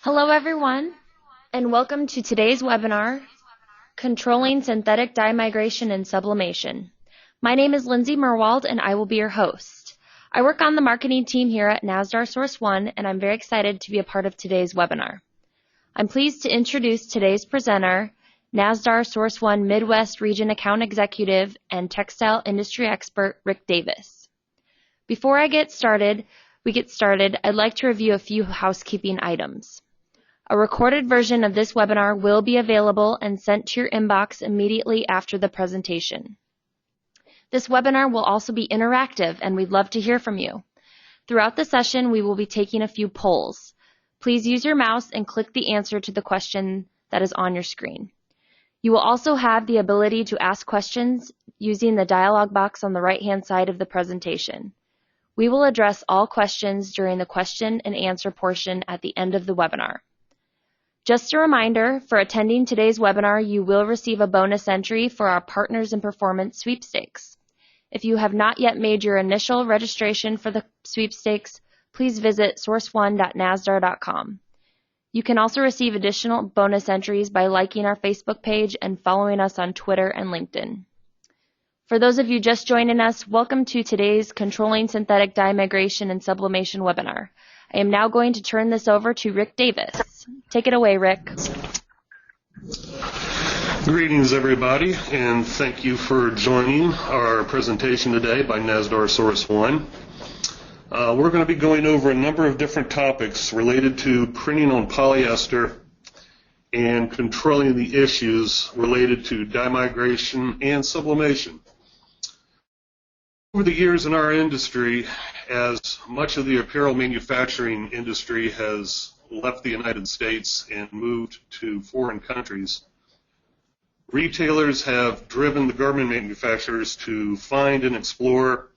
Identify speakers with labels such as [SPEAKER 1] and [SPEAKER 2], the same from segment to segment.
[SPEAKER 1] Hello everyone, and welcome to today's webinar, Controlling Synthetic Dye Migration and Sublimation. My name is Lindsay Merwald, and I will be your host. I work on the marketing team here at NASDAR Source One, and I'm very excited to be a part of today's webinar. I'm pleased to introduce today's presenter, NASDAR Source One Midwest Region Account Executive and Textile Industry Expert, Rick Davis. Before we get started, I'd like to review a few housekeeping items. A recorded version of this webinar will be available and sent to your inbox immediately after the presentation. This webinar will also be interactive, and we'd love to hear from you. Throughout the session, we will be taking a few polls. Please use your mouse and click the answer to the question that is on your screen. You will also have the ability to ask questions using the dialog box on the right-hand side of the presentation. We will address all questions during the question and answer portion at the end of the webinar. Just a reminder, for attending today's webinar, you will receive a bonus entry for our Partners in Performance sweepstakes. If you have not yet made your initial registration for the sweepstakes, please visit source1.nasdar.com. You can also receive additional bonus entries by liking our Facebook page and following us on Twitter and LinkedIn. For those of you just joining us, welcome to today's Controlling Synthetic Dye Migration and Sublimation webinar. I am now going to turn this over to Rick Davis. Take it away, Rick.
[SPEAKER 2] Greetings, everybody, and thank you for joining our presentation today by NASDAR Source One. We're going to be going over a number of different topics related to printing on polyester and controlling the issues related to dye migration and sublimation. Over the years in our industry, as much of the apparel manufacturing industry has left the United States and moved to foreign countries, retailers have driven the garment manufacturers to find and explore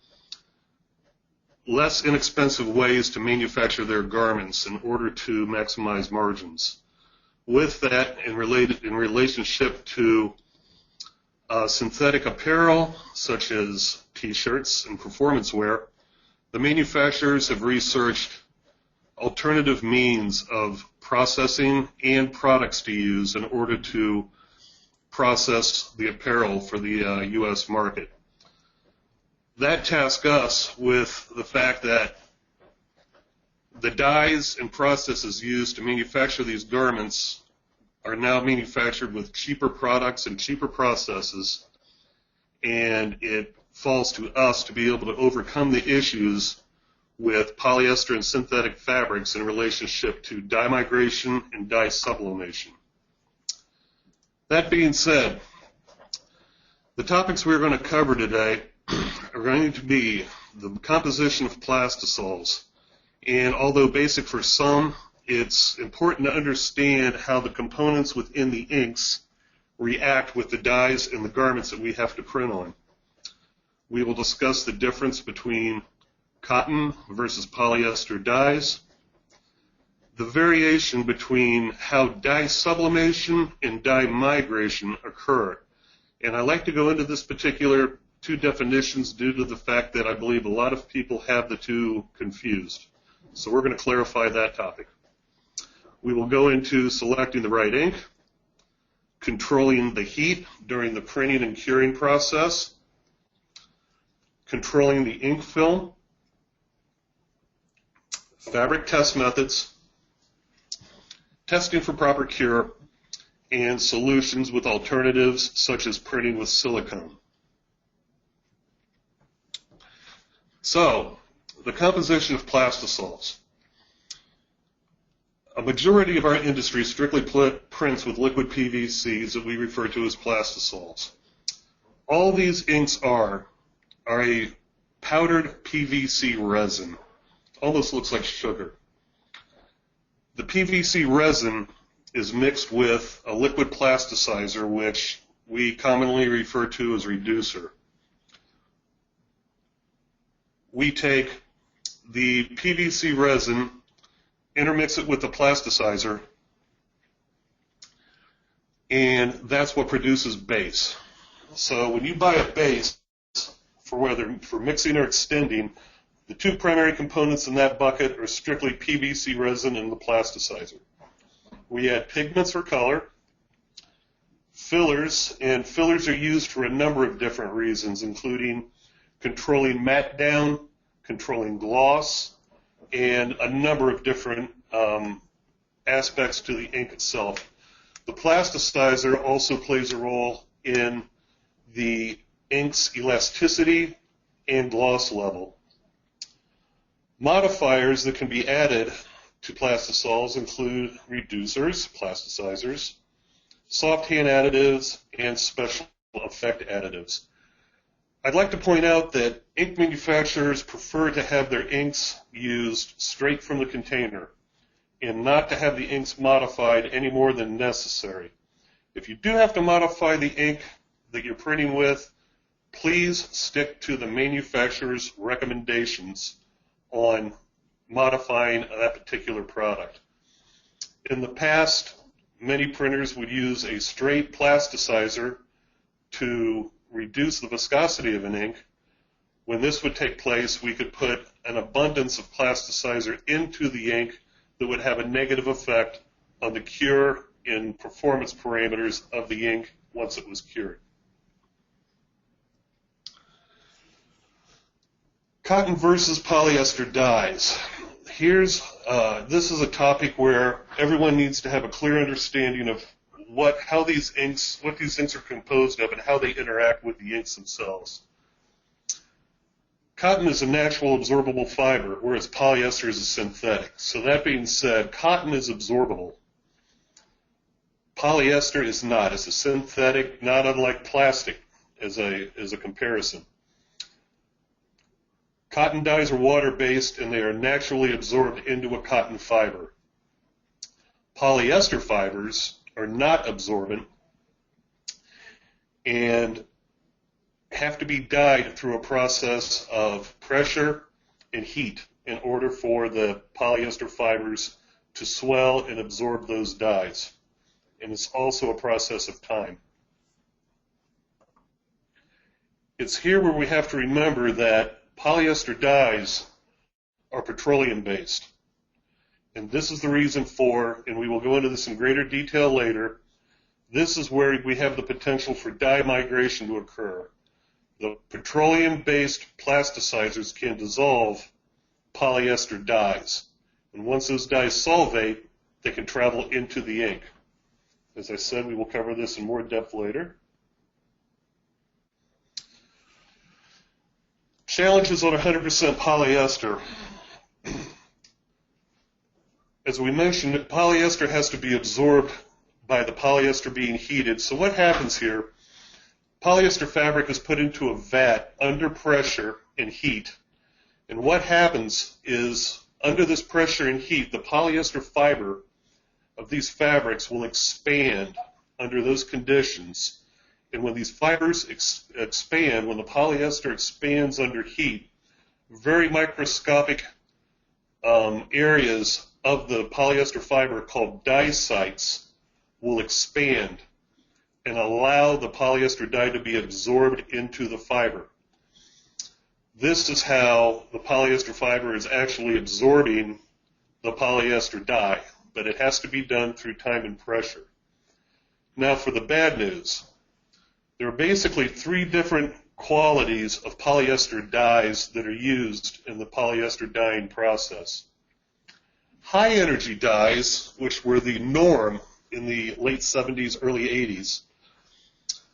[SPEAKER 2] less inexpensive ways to manufacture their garments in order to maximize margins. With that, in relationship to synthetic apparel, such as t-shirts and performance wear, the manufacturers have researched alternative means of processing and products to use in order to process the apparel for the U.S. market. That tasks us with the fact that the dyes and processes used to manufacture these garments are now manufactured with cheaper products and cheaper processes, and it falls to us to be able to overcome the issues with polyester and synthetic fabrics in relationship to dye migration and dye sublimation. That being said, the topics we're going to cover today are going to be the composition of plastisols, and although basic for some, it's important to understand how the components within the inks react with the dyes and the garments that we have to print on. We will discuss the difference between cotton versus polyester dyes, the variation between how dye sublimation and dye migration occur. And I like to go into this particular two definitions due to the fact that I believe a lot of people have the two confused. So we're going to clarify that topic. We will go into selecting the right ink, controlling the heat during the printing and curing process, controlling the ink film, fabric test methods, testing for proper cure, and solutions with alternatives such as printing with silicone. So, the composition of plastisols. A majority of our industry strictly prints with liquid PVCs that we refer to as plastisols. All these inks are a powdered PVC resin. Almost looks like sugar. The PVC resin is mixed with a liquid plasticizer, which we commonly refer to as reducer. We take the PVC resin, intermix it with the plasticizer, and that's what produces base. So when you buy a base, for mixing or extending, the two primary components in that bucket are strictly PVC resin and the plasticizer. We add pigments for color, fillers, and fillers are used for a number of different reasons, including controlling matte down, controlling gloss, and a number of different aspects to the ink itself. The plasticizer also plays a role in the ink's elasticity and gloss level. Modifiers that can be added to plastisols include reducers, plasticizers, soft hand additives, and special effect additives. I'd like to point out that ink manufacturers prefer to have their inks used straight from the container and not to have the inks modified any more than necessary. If you do have to modify the ink that you're printing with, please stick to the manufacturer's recommendations on modifying that particular product. In the past, many printers would use a straight plasticizer to reduce the viscosity of an ink. When this would take place, we could put an abundance of plasticizer into the ink that would have a negative effect on the cure and performance parameters of the ink once it was cured. Cotton versus polyester dyes. This is a topic where everyone needs to have a clear understanding of what these inks are composed of and how they interact with the inks themselves. Cotton is a natural absorbable fiber, whereas polyester is a synthetic. So that being said, cotton is absorbable. Polyester is not. It's a synthetic, not unlike plastic as a comparison. Cotton dyes are water-based and they are naturally absorbed into a cotton fiber. Polyester fibers are not absorbent and have to be dyed through a process of pressure and heat in order for the polyester fibers to swell and absorb those dyes. And it's also a process of time. It's here where we have to remember that polyester dyes are petroleum-based. And this is the reason for, and we will go into this in greater detail later, this is where we have the potential for dye migration to occur. The petroleum-based plasticizers can dissolve polyester dyes. And once those dyes solvate, they can travel into the ink. As I said, we will cover this in more depth later. Challenges on 100% polyester. As we mentioned, polyester has to be absorbed by the polyester being heated. So what happens here? Polyester fabric is put into a vat under pressure and heat. And what happens is, under this pressure and heat, the polyester fiber of these fabrics will expand under those conditions. And when these fibers expand, when the polyester expands under heat, very microscopic areas of the polyester fiber called dye sites will expand and allow the polyester dye to be absorbed into the fiber. This is how the polyester fiber is actually absorbing the polyester dye, but it has to be done through time and pressure. Now for the bad news. There are basically three different qualities of polyester dyes that are used in the polyester dyeing process. High energy dyes, which were the norm in the late 70s, early 80s,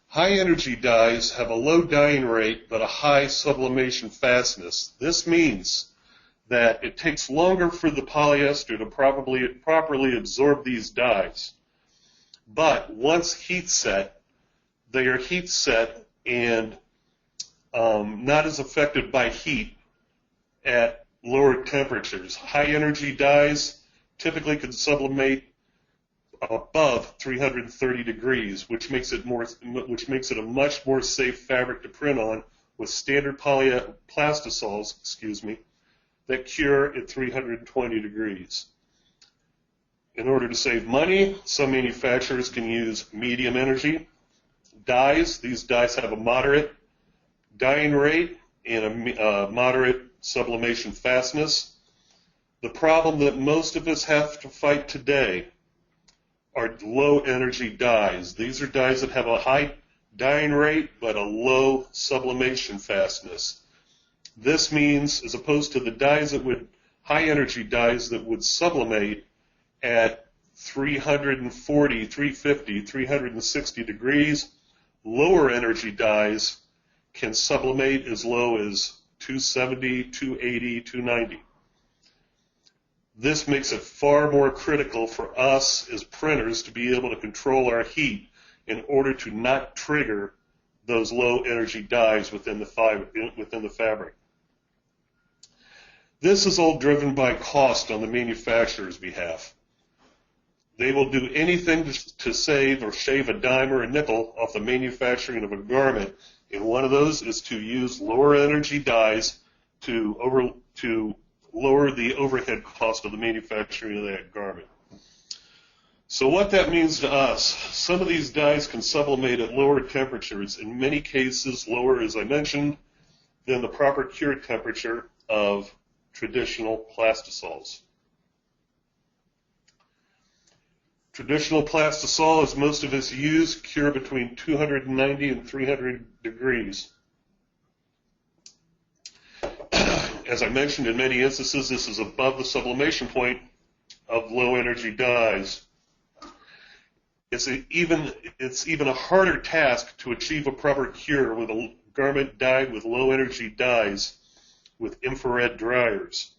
[SPEAKER 2] high energy dyes have a low dyeing rate but a high sublimation fastness. This means that it takes longer for the polyester to properly absorb these dyes. But once heat set, they are heat set and not as affected by heat at lower temperatures. High energy dyes typically can sublimate above 330 degrees, which makes it a much more safe fabric to print on with standard plastisols, that cure at 320 degrees. In order to save money, some manufacturers can use medium energy dyes. These dyes have a moderate dyeing rate and a moderate sublimation fastness. The problem that most of us have to fight today are low energy dyes. These are dyes that have a high dyeing rate but a low sublimation fastness. This means, as opposed to the dyes that would, high energy dyes that would sublimate at 340, 350, 360 degrees, lower energy dyes can sublimate as low as 270, 280, 290. This makes it far more critical for us as printers to be able to control our heat in order to not trigger those low energy dyes within the fabric. This is all driven by cost on the manufacturer's behalf. They will do anything to save or shave a dime or a nickel off the manufacturing of a garment, and one of those is to use lower energy dyes to lower the overhead cost of the manufacturing of that garment. So what that means to us, some of these dyes can sublimate at lower temperatures, in many cases lower, as I mentioned, than the proper cure temperature of traditional plastisols. Traditional plastisol, as most of us use, cure between 290 and 300 degrees. As I mentioned, in many instances, this is above the sublimation point of low energy dyes. It's even a harder task to achieve a proper cure with a garment dyed with low energy dyes with infrared dryers.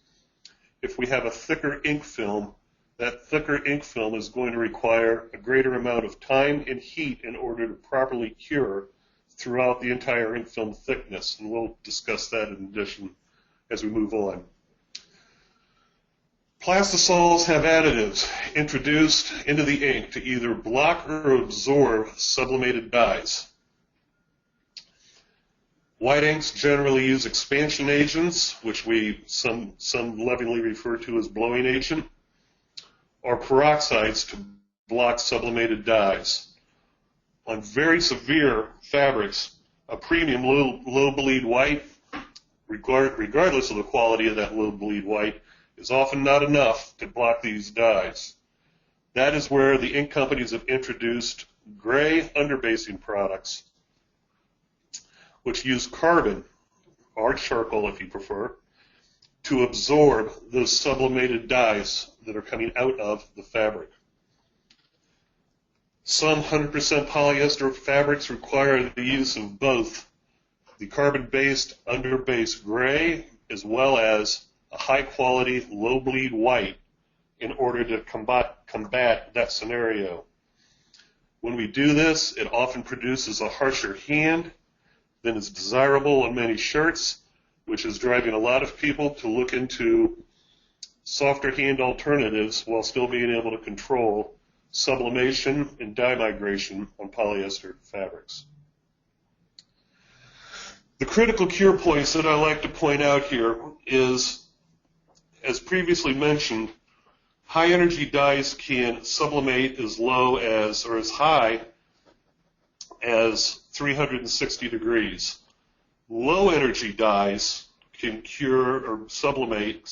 [SPEAKER 2] If we have a thicker ink film, that thicker ink film is going to require a greater amount of time and heat in order to properly cure throughout the entire ink film thickness, and we'll discuss that in addition as we move on. Plastisols have additives introduced into the ink to either block or absorb sublimated dyes. White inks generally use expansion agents, which some lovingly refer to as blowing agent, or peroxides to block sublimated dyes. On very severe fabrics, a premium low bleed white, regardless of the quality of that low bleed white, is often not enough to block these dyes. That is where the ink companies have introduced gray underbasing products, which use carbon, or charcoal if you prefer, to absorb those sublimated dyes that are coming out of the fabric. Some 100% polyester fabrics require the use of both the carbon-based underbase gray as well as a high-quality, low-bleed white in order to combat that scenario. When we do this, it often produces a harsher hand than is desirable on many shirts, which is driving a lot of people to look into softer hand alternatives while still being able to control sublimation and dye migration on polyester fabrics. The critical cure points that I like to point out here is, as previously mentioned, high energy dyes can sublimate as low as, or as high as 360 degrees. Low energy dyes can cure or sublimate,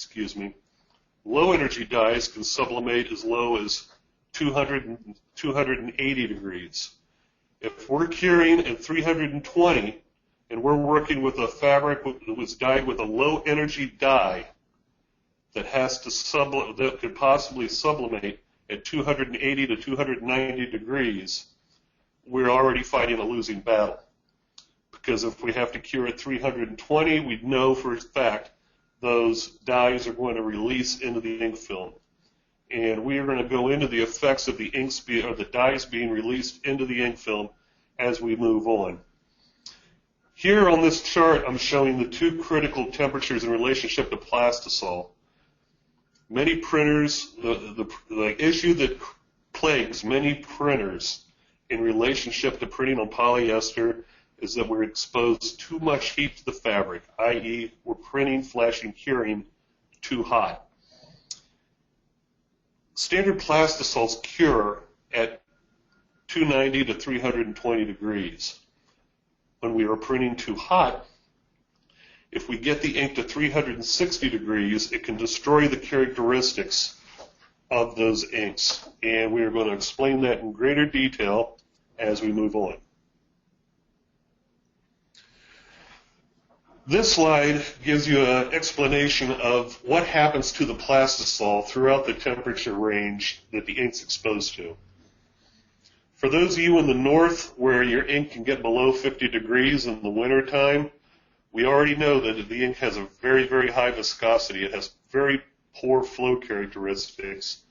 [SPEAKER 2] low energy dyes can sublimate as low as 280 degrees. If we're curing at 320 and we're working with a fabric that was dyed with a low energy dye that that could possibly sublimate at 280 to 290 degrees, we're already fighting a losing battle. Because if we have to cure at 320, we know for a fact those dyes are going to release into the ink film. And we are going to go into the effects of the dyes being released into the ink film as we move on. Here on this chart, I'm showing the two critical temperatures in relationship to plastisol. Many printers, the issue that plagues many printers in relationship to printing on polyester is that we're exposed too much heat to the fabric, i.e. we're printing, flashing, curing too hot. Standard plastisols cure at 290 to 320 degrees. When we are printing too hot, if we get the ink to 360 degrees, it can destroy the characteristics of those inks, and we are going to explain that in greater detail as we move on. This slide gives you an explanation of what happens to the plastisol throughout the temperature range that the ink's exposed to. For those of you in the north where your ink can get below 50 degrees in the wintertime, we already know that the ink has a very, very high viscosity. It has very poor flow characteristics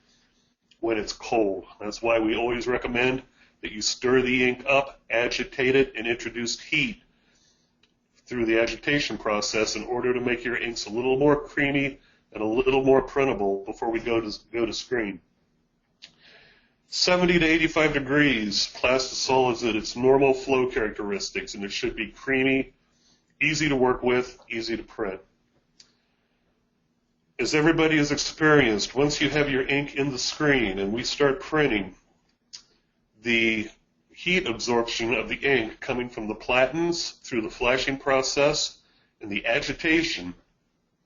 [SPEAKER 2] when it's cold. That's why we always recommend that you stir the ink up, agitate it, and introduce heat through the agitation process in order to make your inks a little more creamy and a little more printable before we go to screen. 70 to 85 degrees, plastisol is at its normal flow characteristics, and it should be creamy, easy to work with, easy to print. As everybody has experienced, once you have your ink in the screen and we start printing, the heat absorption of the ink coming from the platens through the flashing process and the agitation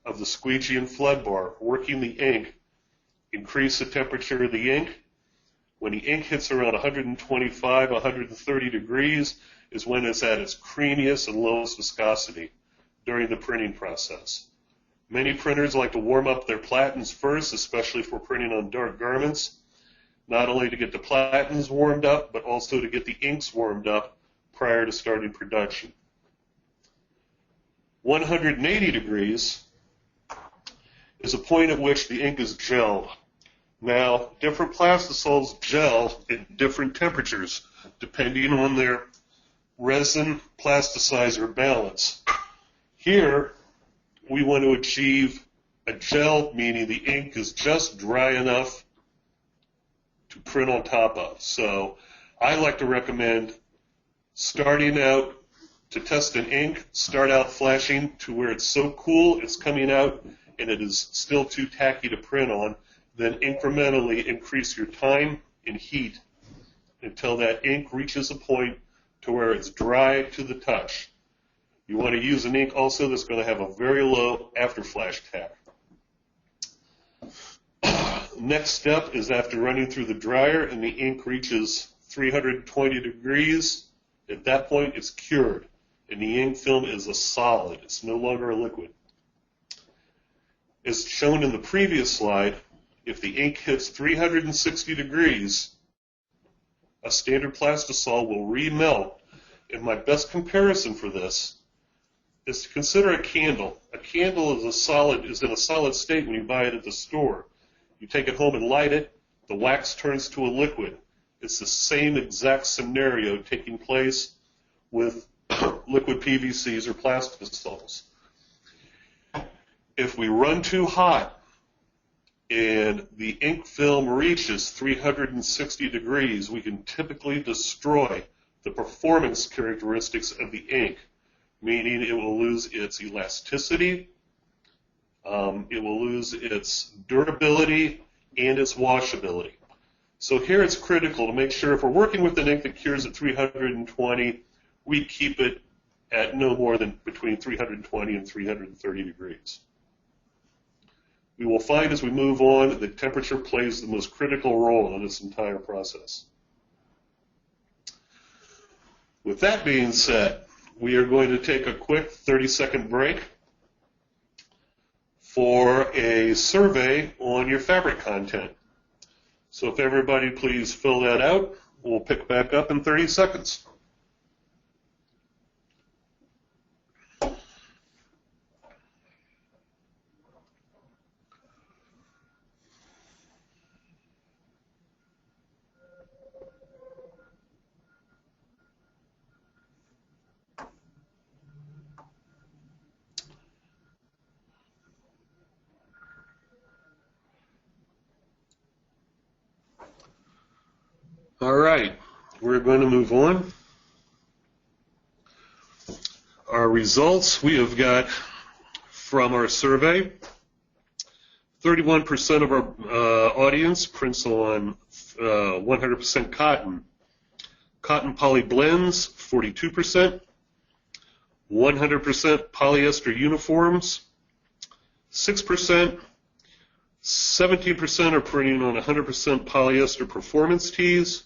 [SPEAKER 2] of the squeegee and flood bar working the ink increase the temperature of the ink. When the ink hits around 125, 130 degrees is when it's at its creamiest and lowest viscosity during the printing process. Many printers like to warm up their platens first, especially if we're printing on dark garments, not only to get the platens warmed up, but also to get the inks warmed up prior to starting production. 180 degrees is a point at which the ink is gelled. Now, different plastisols gel at different temperatures, depending on their resin plasticizer balance. Here, we want to achieve a gel, meaning the ink is just dry enough to print on top of. So I like to recommend starting out to test an ink, start out flashing to where it's so cool it's coming out and it is still too tacky to print on, then incrementally increase your time and heat until that ink reaches a point to where it's dry to the touch. You want to use an ink also that's going to have a very low after flash tag. Next step is after running through the dryer and the ink reaches 320 degrees, at that point it's cured and the ink film is a solid. It's no longer a liquid. As shown in the previous slide, if the ink hits 360 degrees, a standard plastisol will remelt. And my best comparison for this is to consider a candle. A candle is in a solid state when you buy it at the store. You take it home and light it, the wax turns to a liquid. It's the same exact scenario taking place with liquid PVCs or plastisols. If we run too hot and the ink film reaches 360 degrees, we can typically destroy the performance characteristics of the ink, meaning it will lose its elasticity, it will lose its durability, and its washability. So here it's critical to make sure if we're working with an ink that cures at 320, we keep it at no more than between 320 and 330 degrees. We will find as we move on that temperature plays the most critical role in this entire process. With that being said, we are going to take a quick 30-second break for a survey on your fabric content. So if everybody please fill that out, we'll pick back up in 30 seconds. All right, we're going to move on. Our results we have got from our survey. 31% of our audience prints on 100% cotton. Cotton poly blends, 42%. 100% polyester uniforms, 6%. 17% are printing on 100% polyester performance tees,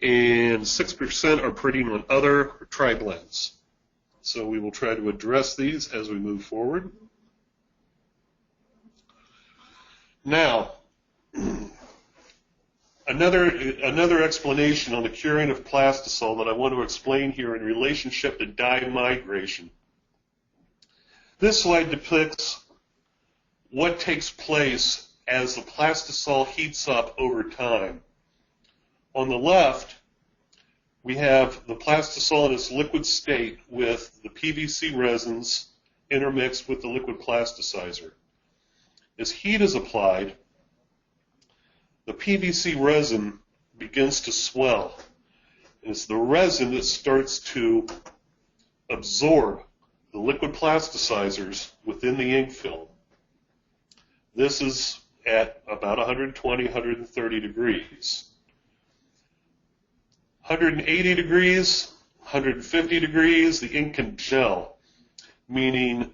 [SPEAKER 2] and 6% are printing on other or tri-blends. So we will try to address these as we move forward. Now, another explanation on the curing of plastisol that I want to explain here in relationship to dye migration. This slide depicts what takes place as the plastisol heats up over time. On the left, we have the plastisol in its liquid state with the PVC resins intermixed with the liquid plasticizer. As heat is applied, the PVC resin begins to swell. It's the resin that starts to absorb the liquid plasticizers within the ink film. This is at about 120, 130 degrees. 180 degrees, 150 degrees, the ink can gel, meaning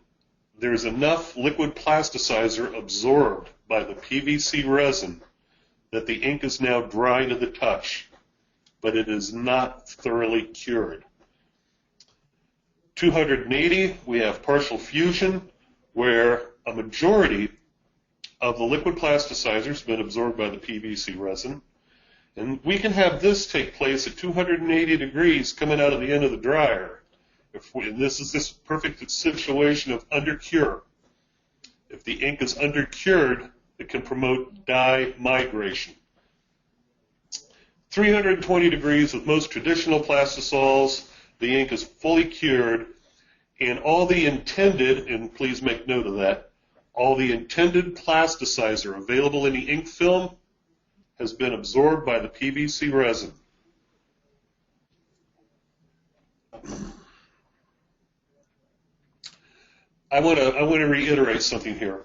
[SPEAKER 2] there's enough liquid plasticizer absorbed by the PVC resin that the ink is now dry to the touch, but it is not thoroughly cured. 280, we have partial fusion, where a majority of the liquid plasticizer has been absorbed by the PVC resin. And we can have this take place at 280 degrees coming out of the end of the dryer. And this is this perfect situation of undercure. If the ink is undercured, it can promote dye migration. 320 degrees with most traditional plastisols, the ink is fully cured, and all the intended, and please make note of that, all the intended plasticizer available in the ink film has been absorbed by the PVC resin. I want to reiterate something here.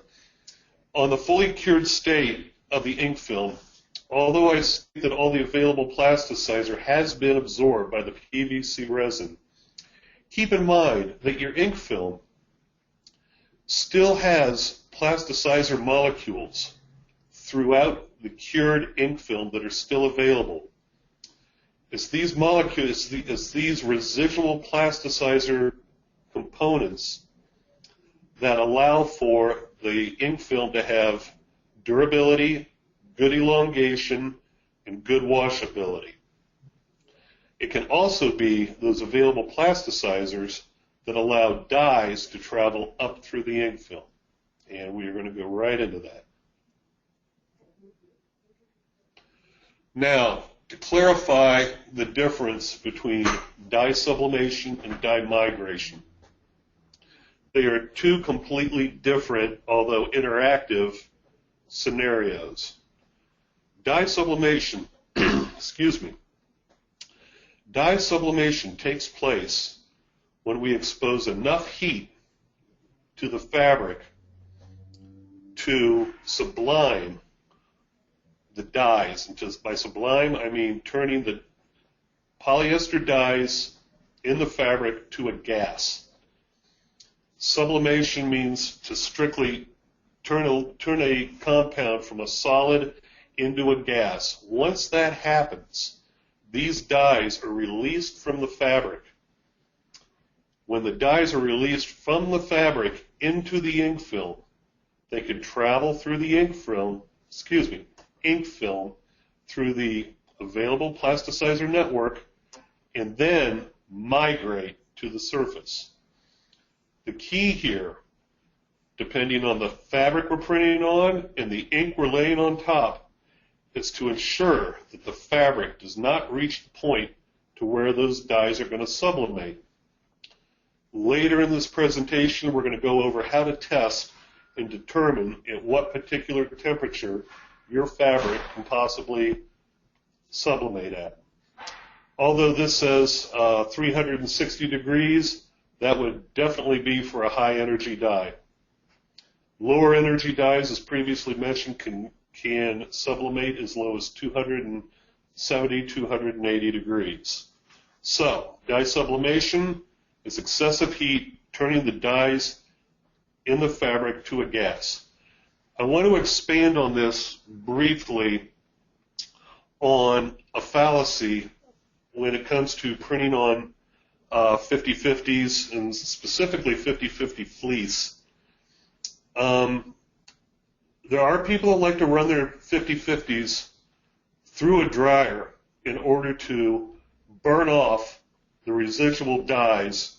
[SPEAKER 2] On the fully cured state of the ink film, although I state that all the available plasticizer has been absorbed by the PVC resin, keep in mind that your ink film still has plasticizer molecules throughout the cured ink film that are still available. It's these molecules, it's these residual plasticizer components that allow for the ink film to have durability, good elongation, and good washability. It can also be those available plasticizers that allow dyes to travel up through the ink film. And we are going to go right into that. Now, to clarify the difference between dye sublimation and dye migration. They are two completely different, although interactive, scenarios. Dye sublimation, excuse me. Dye sublimation takes place when we expose enough heat to the fabric to sublime the dyes. And just by sublime, I mean turning the polyester dyes in the fabric to a gas. Sublimation means to strictly turn a compound from a solid into a gas. Once that happens, these dyes are released from the fabric. When the dyes are released from the fabric into the ink film, they can travel through the ink film through the available plasticizer network and then migrate to the surface. The key here, depending on the fabric we're printing on and the ink we're laying on top, is to ensure that the fabric does not reach the point to where those dyes are going to sublimate. Later in this presentation, we're going to go over how to test and determine at what particular temperature your fabric can possibly sublimate at. Although this says 360 degrees, that would definitely be for a high energy dye. Lower energy dyes, as previously mentioned, can sublimate as low as 270, 280 degrees. So, dye sublimation is excessive heat turning the dyes in the fabric to a gas. I want to expand on this briefly on a fallacy when it comes to printing on 50/50s and specifically 50/50 fleece. There are people that like to run their 50/50s through a dryer in order to burn off the residual dyes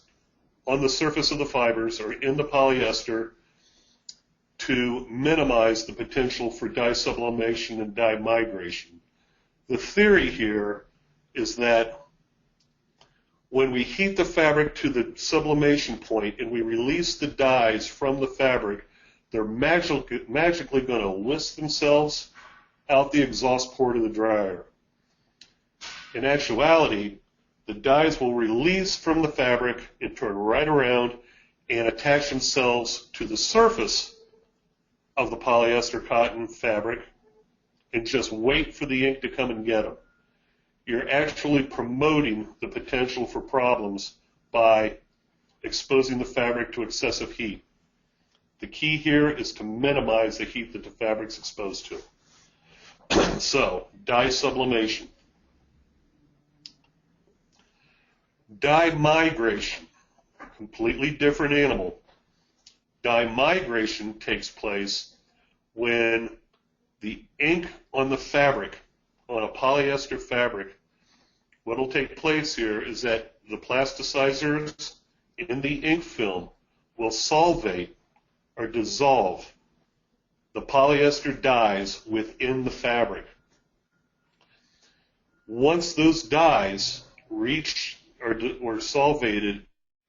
[SPEAKER 2] on the surface of the fibers or in the polyester to minimize the potential for dye sublimation and dye migration. The theory here is that when we heat the fabric to the sublimation point and we release the dyes from the fabric, they're magically going to whisk themselves out the exhaust port of the dryer. In actuality, the dyes will release from the fabric and turn right around and attach themselves to the surface of the polyester cotton fabric and just wait for the ink to come and get them. You're actually promoting the potential for problems by exposing the fabric to excessive heat. The key here is to minimize the heat that the fabric's exposed to. So, dye sublimation. Dye migration, completely different animal. Dye migration takes place when the ink on the fabric, on a polyester fabric, what will take place here is that the plasticizers in the ink film will solvate or dissolve the polyester dyes within the fabric. Once those dyes reach or solvated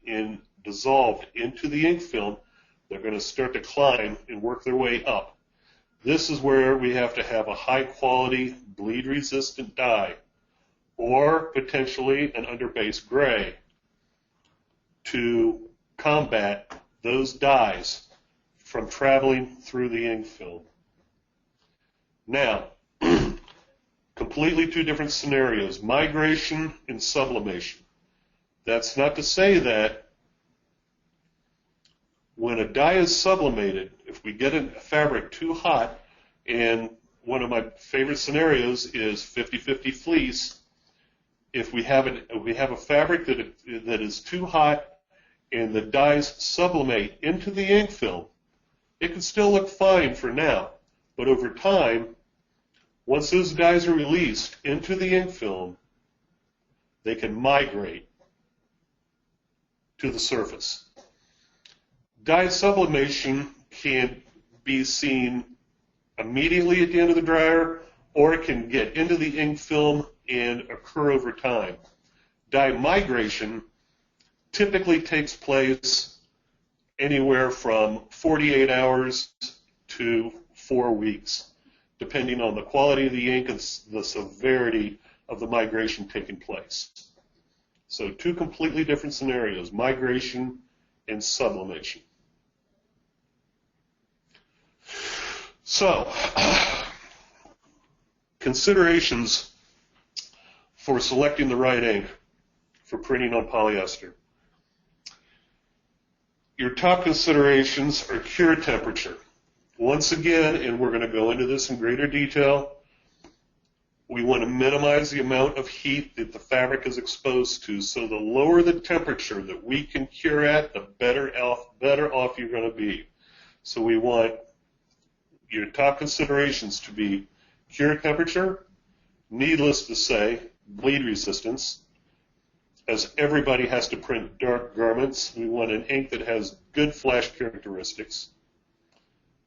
[SPEAKER 2] and dissolved into the ink film, they're going to start to climb and work their way up. This is where we have to have a high-quality, bleed-resistant dye, or potentially an underbase gray, to combat those dyes from traveling through the ink film. Now, completely two different scenarios, migration and sublimation. That's not to say that when a dye is sublimated, if we get a fabric too hot, and one of my favorite scenarios is 50/50 fleece, if we have a fabric that is too hot and the dyes sublimate into the ink film, it can still look fine for now, but over time, once those dyes are released into the ink film, they can migrate to the surface. Dye sublimation can be seen immediately at the end of the dryer, or it can get into the ink film and occur over time. Dye migration typically takes place anywhere from 48 hours to 4 weeks, depending on the quality of the ink and the severity of the migration taking place. So two completely different scenarios, migration and sublimation. So, considerations for selecting the right ink for printing on polyester. Your top considerations are cure temperature. Once again, and we're going to go into this in greater detail, we want to minimize the amount of heat that the fabric is exposed to. So the lower the temperature that we can cure at, the better off you're going to be. So we want your top considerations to be cure temperature, needless to say, bleed resistance. As everybody has to print dark garments, we want an ink that has good flash characteristics,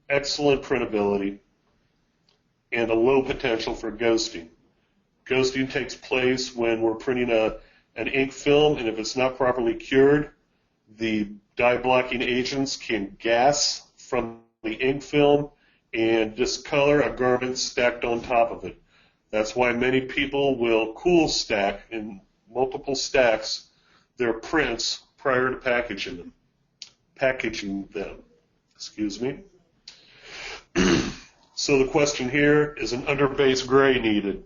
[SPEAKER 2] excellent printability, and a low potential for ghosting. Ghosting takes place when we're printing an ink film, and if it's not properly cured, the dye blocking agents can gas from the ink film and discolor a garment stacked on top of it. That's why many people will cool stack in multiple stacks their prints prior to packaging them. Excuse me. So the question here is an underbase gray needed.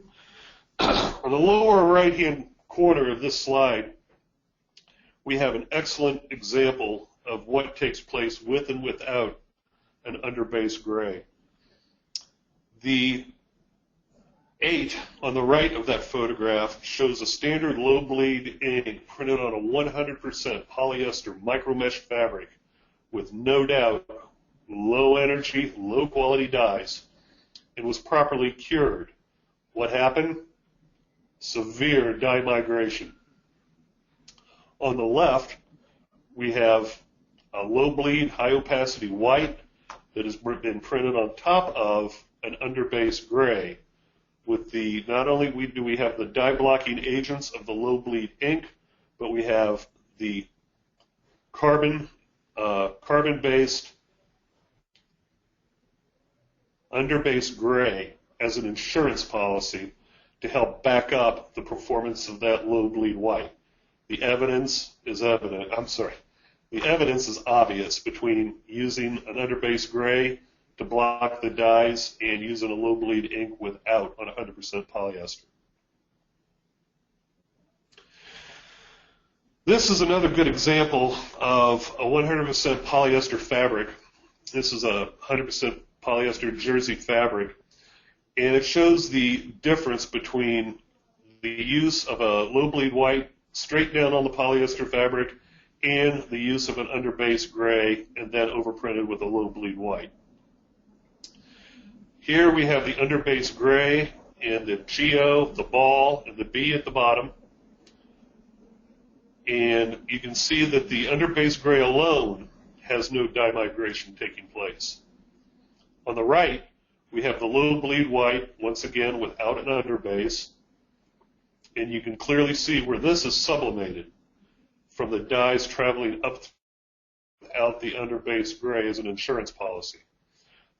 [SPEAKER 2] On the lower right-hand corner of this slide, we have an excellent example of what takes place with and without an underbase gray. The 8 on the right of that photograph shows a standard low bleed ink printed on a 100% polyester micromesh fabric with no doubt low energy, low quality dyes, and was properly cured. What happened? Severe dye migration. On the left, we have a low bleed, high opacity white that has been printed on top of an underbase gray. With the, not only do we have the dye blocking agents of the low bleed ink, but we have the carbon-based underbase gray as an insurance policy to help back up the performance of that low bleed white. The evidence is obvious between using an underbase gray to block the dyes and using a low bleed ink without on 100% polyester. This is another good example of a 100% polyester fabric. This is a 100% polyester jersey fabric, and it shows the difference between the use of a low bleed white straight down on the polyester fabric and the use of an underbase gray and then overprinted with a low bleed white. Here we have the underbase gray and the GO, the ball, and the B at the bottom. And you can see that the underbase gray alone has no dye migration taking place. On the right, we have the low bleed white, once again without an underbase. And you can clearly see where this is sublimated from the dyes traveling up without the underbase gray as an insurance policy.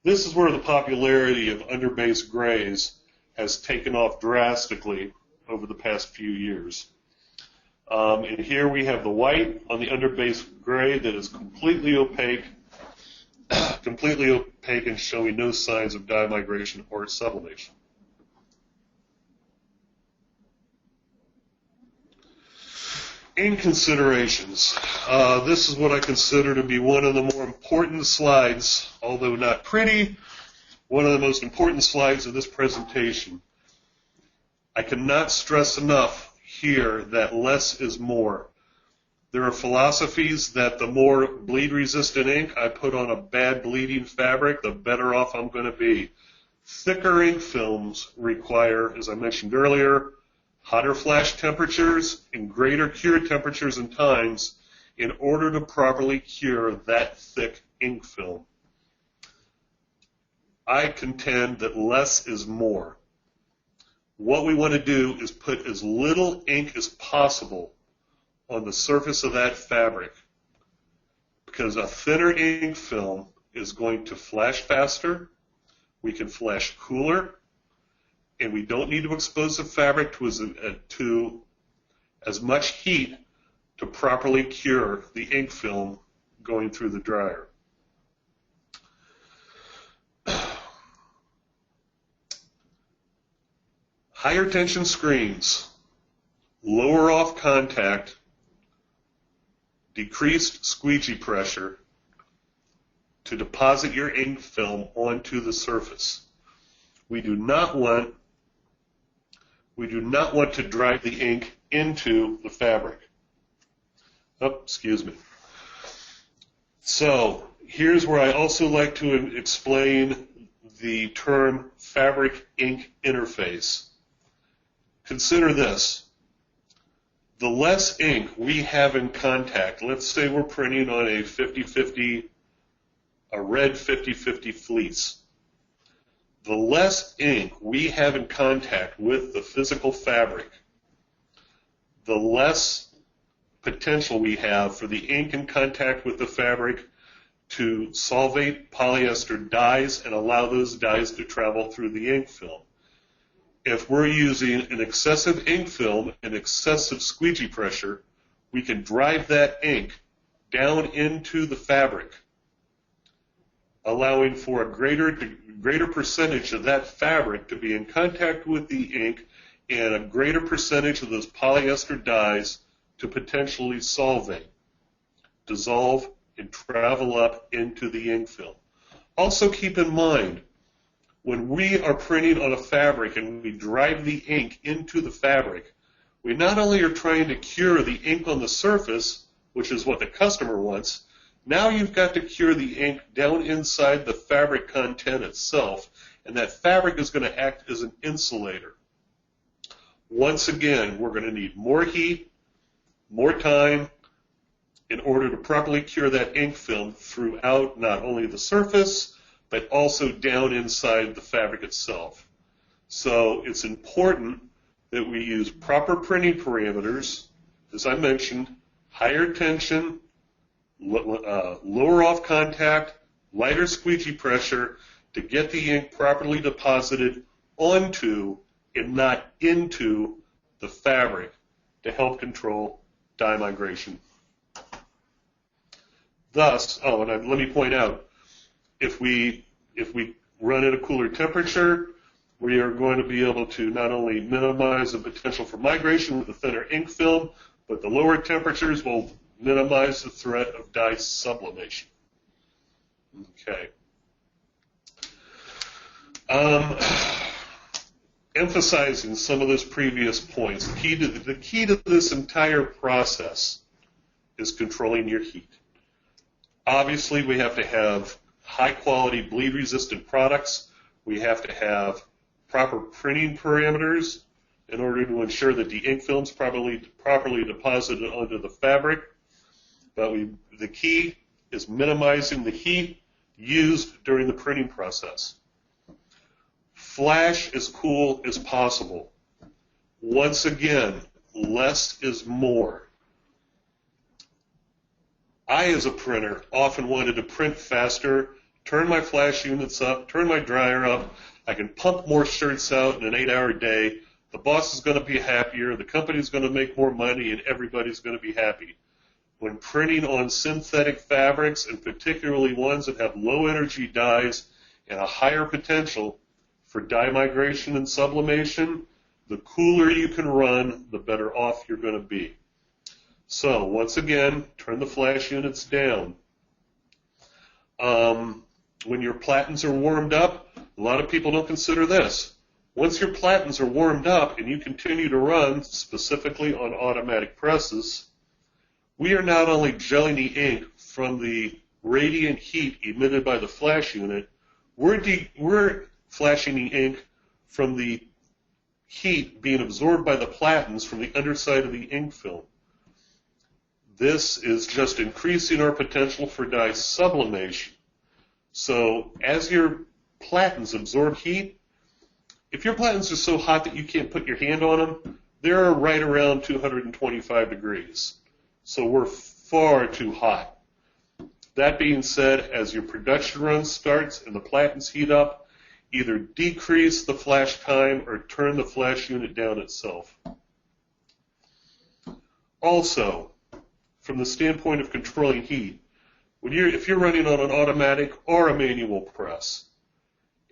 [SPEAKER 2] This is where the popularity of underbase grays has taken off drastically over the past few years. And here we have the white on the underbase gray that is completely opaque and showing no signs of dye migration or sublimation. In considerations, this is what I consider to be one of the more important slides, although not pretty, one of the most important slides of this presentation. I cannot stress enough here that less is more. There are philosophies that the more bleed-resistant ink I put on a bad bleeding fabric, the better off I'm going to be. Thicker ink films require, as I mentioned earlier, hotter flash temperatures and greater cure temperatures and times in order to properly cure that thick ink film. I contend that less is more. What we want to do is put as little ink as possible on the surface of that fabric, because a thinner ink film is going to flash faster, we can flash cooler, and we don't need to expose the fabric to as much heat to properly cure the ink film going through the dryer. Higher tension screens, lower off contact, decreased squeegee pressure to deposit your ink film onto the surface. We do not want to drive the ink into the fabric. Oh, excuse me. So here's where I also like to explain the term fabric ink interface. Consider this. The less ink we have in contact, let's say we're printing on a 50-50, a red 50-50 fleece. The less ink we have in contact with the physical fabric, the less potential we have for the ink in contact with the fabric to solvate polyester dyes and allow those dyes to travel through the ink film. If we're using an excessive ink film and excessive squeegee pressure, we can drive that ink down into the fabric, allowing for a greater percentage of that fabric to be in contact with the ink and a greater percentage of those polyester dyes to potentially solvate, dissolve, and travel up into the ink film. Also keep in mind, When we are printing on a fabric and we drive the ink into the fabric, we not only are trying to cure the ink on the surface, which is what the customer wants, now you've got to cure the ink down inside the fabric content itself, and that fabric is going to act as an insulator. Once again, we're going to need more heat, more time, in order to properly cure that ink film throughout not only the surface, but also down inside the fabric itself. So it's important that we use proper printing parameters, as I mentioned, higher tension, lower off contact, lighter squeegee pressure to get the ink properly deposited onto and not into the fabric to help control dye migration. Thus, let me point out, if we run at a cooler temperature, we are going to be able to not only minimize the potential for migration with a thinner ink film, but the lower temperatures will minimize the threat of dye sublimation. Okay. Emphasizing some of those previous points, the key to this entire process is controlling your heat. Obviously, we have to have high-quality bleed-resistant products. We have to have proper printing parameters in order to ensure that the ink film's properly deposited onto the fabric. But the key is minimizing the heat used during the printing process. Flash as cool as possible. Once again, less is more. I, as a printer, often wanted to print faster, turn my flash units up, turn my dryer up. I can pump more shirts out in an 8-hour day. The boss is going to be happier, the company is going to make more money, and everybody's going to be happy. When printing on synthetic fabrics, and particularly ones that have low energy dyes and a higher potential for dye migration and sublimation, the cooler you can run, the better off you're going to be. So once again, turn the flash units down. When your platens are warmed up, a lot of people don't consider this. Once your platens are warmed up and you continue to run, specifically on automatic presses, we are not only gelling the ink from the radiant heat emitted by the flash unit, we're flashing the ink from the heat being absorbed by the platens from the underside of the ink film. This is just increasing our potential for dye sublimation. So as your platens absorb heat, if your platens are so hot that you can't put your hand on them, they're right around 225 degrees. So we're far too hot. That being said, as your production run starts and the platens heat up, either decrease the flash time or turn the flash unit down itself. Also, from the standpoint of controlling heat, if you're running on an automatic or a manual press,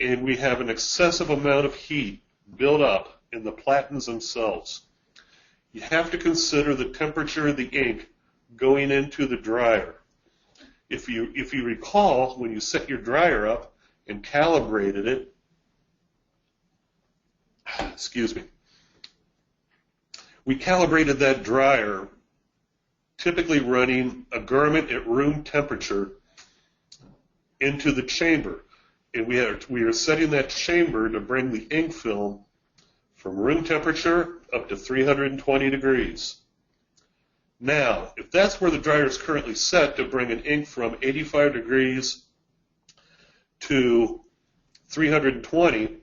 [SPEAKER 2] and we have an excessive amount of heat built up in the platens themselves, you have to consider the temperature of the ink going into the dryer. If you recall, when you set your dryer up and calibrated it, we calibrated that dryer typically running a garment at room temperature into the chamber. And we are setting that chamber to bring the ink film from room temperature up to 320 degrees. Now, if that's where the dryer is currently set to bring an ink from 85 degrees to 320,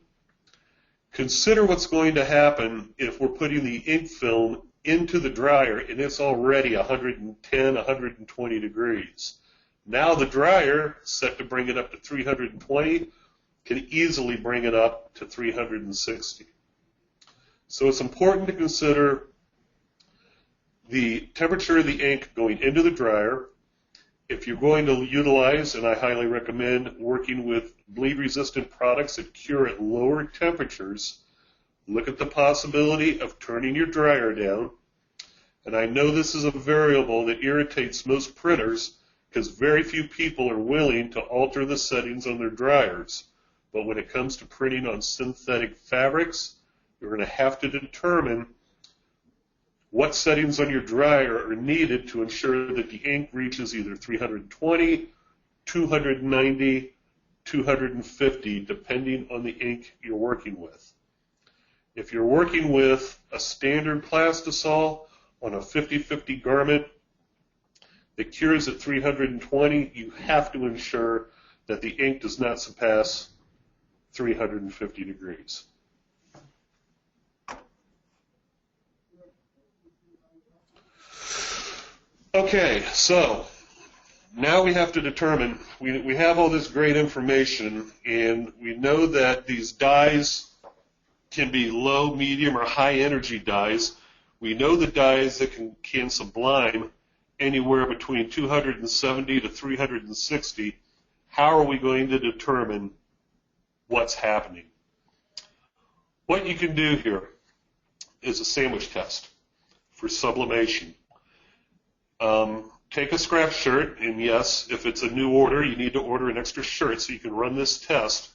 [SPEAKER 2] consider what's going to happen if we're putting the ink film into the dryer and it's already 110, 120 degrees. Now the dryer, set to bring it up to 320, can easily bring it up to 360. So it's important to consider the temperature of the ink going into the dryer. If you're going to utilize, and I highly recommend working with bleed-resistant products that cure at lower temperatures, look at the possibility of turning your dryer down. And I know this is a variable that irritates most printers because very few people are willing to alter the settings on their dryers. But when it comes to printing on synthetic fabrics, you're going to have to determine what settings on your dryer are needed to ensure that the ink reaches either 320, 290, 250, depending on the ink you're working with. If you're working with a standard plastisol on a 50-50 garment that cures at 320, you have to ensure that the ink does not surpass 350 degrees. Okay, so now we have to determine, we have all this great information, and we know that these dyes can be low, medium, or high energy dyes. We know the dyes that can sublime anywhere between 270 to 360. How are we going to determine what's happening? What you can do here is a sandwich test for sublimation. Take a scrap shirt, and yes, if it's a new order, you need to order an extra shirt so you can run this test.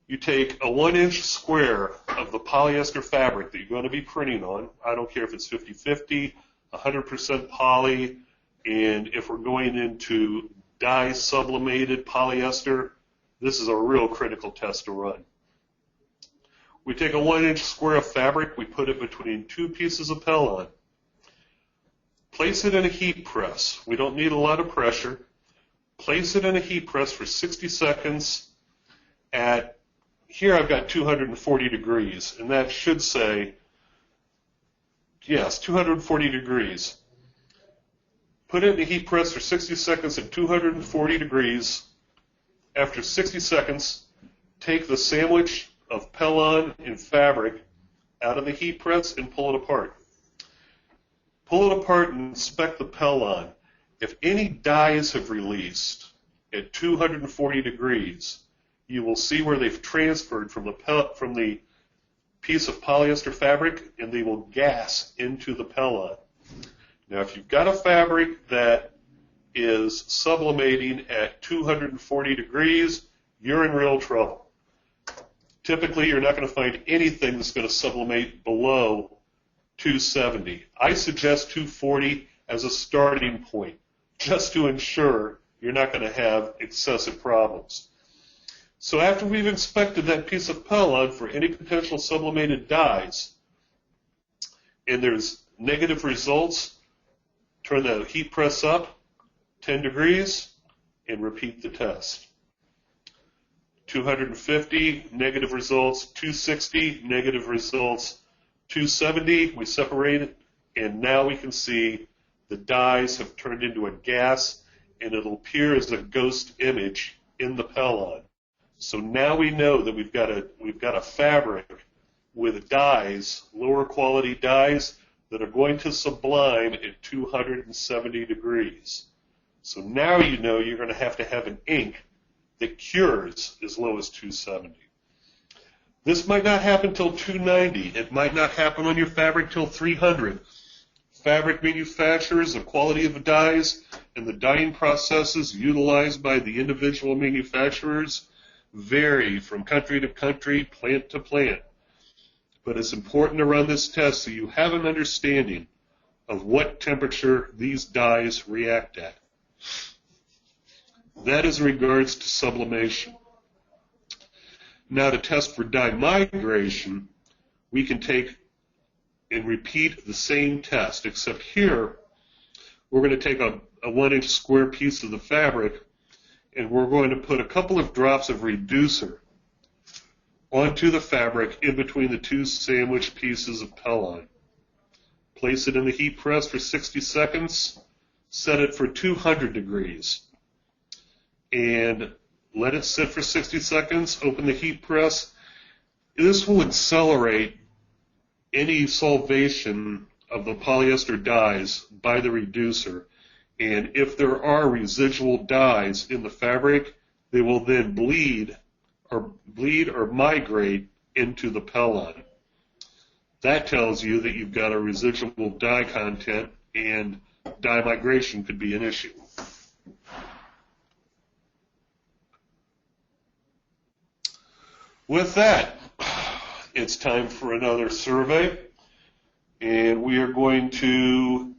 [SPEAKER 2] You take a 1-inch square of the polyester fabric that you're going to be printing on. I don't care if it's 50-50, 100% poly, and if we're going into dye sublimated polyester, this is a real critical test to run. We take a 1-inch square of fabric, we put it between two pieces of Pellon. Place it in a heat press. We don't need a lot of pressure. Place it in a heat press for 60 seconds at, here I've got 240 degrees, and that should say, yes, 240 degrees. Put it in the heat press for 60 seconds at 240 degrees. After 60 seconds, take the sandwich of Pellon and fabric out of the heat press and pull it apart. Pull it apart and inspect the Pellon. If any dyes have released at 240 degrees, you will see where they've transferred from the piece of polyester fabric, and they will gas into the Pellon. Now, if you've got a fabric that is sublimating at 240 degrees, you're in real trouble. Typically, you're not going to find anything that's going to sublimate below 270. I suggest 240 as a starting point, just to ensure you're not going to have excessive problems. So after we've inspected that piece of Pellon for any potential sublimated dyes, and there's negative results, turn the heat press up 10 degrees and repeat the test. 250, negative results. 260, negative results. 270, we separate it, and now we can see the dyes have turned into a gas, and it'll appear as a ghost image in the Pellon. So now we know that we've got a fabric with dyes, lower quality dyes, that are going to sublime at 270 degrees. So now you know you're going to have an ink that cures as low as 270. This might not happen till 290. It might not happen on your fabric till 300. Fabric manufacturers, the quality of the dyes, and the dyeing processes utilized by the individual manufacturers vary from country to country, plant to plant. But it's important to run this test so you have an understanding of what temperature these dyes react at. That is in regards to sublimation. Now, to test for dye migration, we can take and repeat the same test, except here we're going to take a 1-inch square piece of the fabric, and we're going to put a couple of drops of reducer onto the fabric in between the two sandwich pieces of Pellon. Place it in the heat press for 60 seconds, set it for 200 degrees, and let it sit for 60 seconds, open the heat press. This will accelerate any solvation of the polyester dyes by the reducer, and if there are residual dyes in the fabric, they will then bleed or migrate into the Pellon. That tells you that you've got a residual dye content, and dye migration could be an issue. With that, it's time for another survey, and we are going to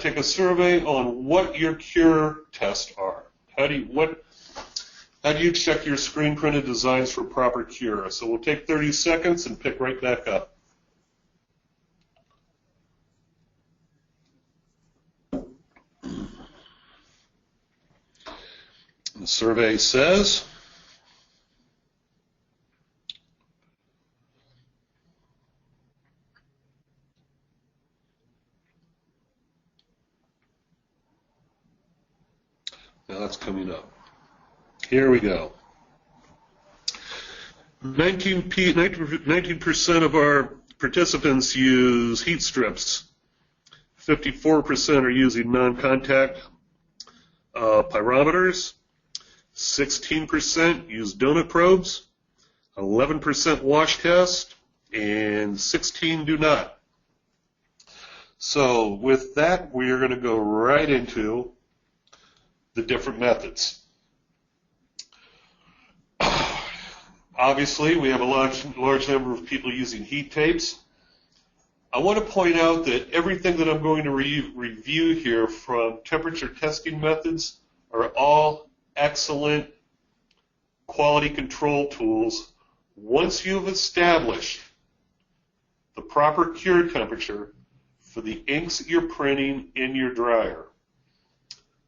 [SPEAKER 2] take a survey on what your cure tests are. How do you check your screen printed designs for proper cure? So we'll take 30 seconds and pick right back up. The survey says, now that's coming up. Here we go. 19% of our participants use heat strips. 54% are using non-contact pyrometers. 16% use donut probes. 11% wash test, and 16 do not. So with that, we are going to go right into the different methods. Obviously, we have a large number of people using heat tapes. I want to point out that everything that I'm going to review here from temperature testing methods are all excellent quality control tools once you've established the proper cure temperature for the inks that you're printing in your dryer.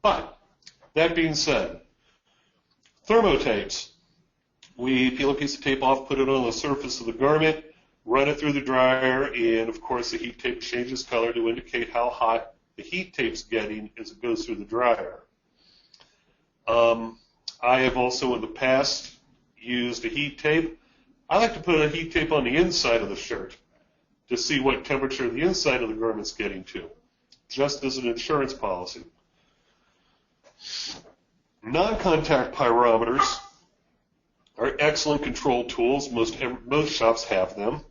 [SPEAKER 2] But that being said, thermotapes. We peel a piece of tape off, put it on the surface of the garment, run it through the dryer, and of course the heat tape changes color to indicate how hot the heat tape's getting as it goes through the dryer. I have also in the past used a heat tape. I like to put a heat tape on the inside of the shirt to see what temperature the inside of the garment's getting to, just as an insurance policy. Non-contact pyrometers are excellent control tools. Most shops have them.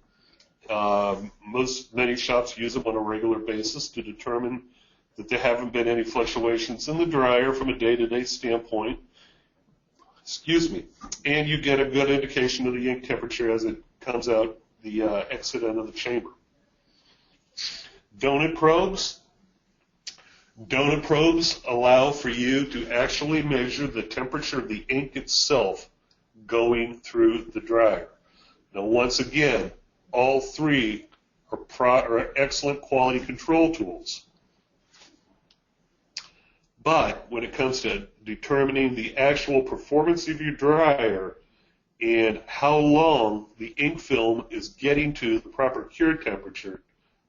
[SPEAKER 2] Many shops use them on a regular basis to determine that there haven't been any fluctuations in the dryer from a day-to-day standpoint. And you get a good indication of the ink temperature as it comes out the exit end of the chamber. Donut probes. Donut probes allow for you to actually measure the temperature of the ink itself going through the dryer. Now, once again, all three are excellent quality control tools. But when it comes to determining the actual performance of your dryer and how long the ink film is getting to the proper cure temperature,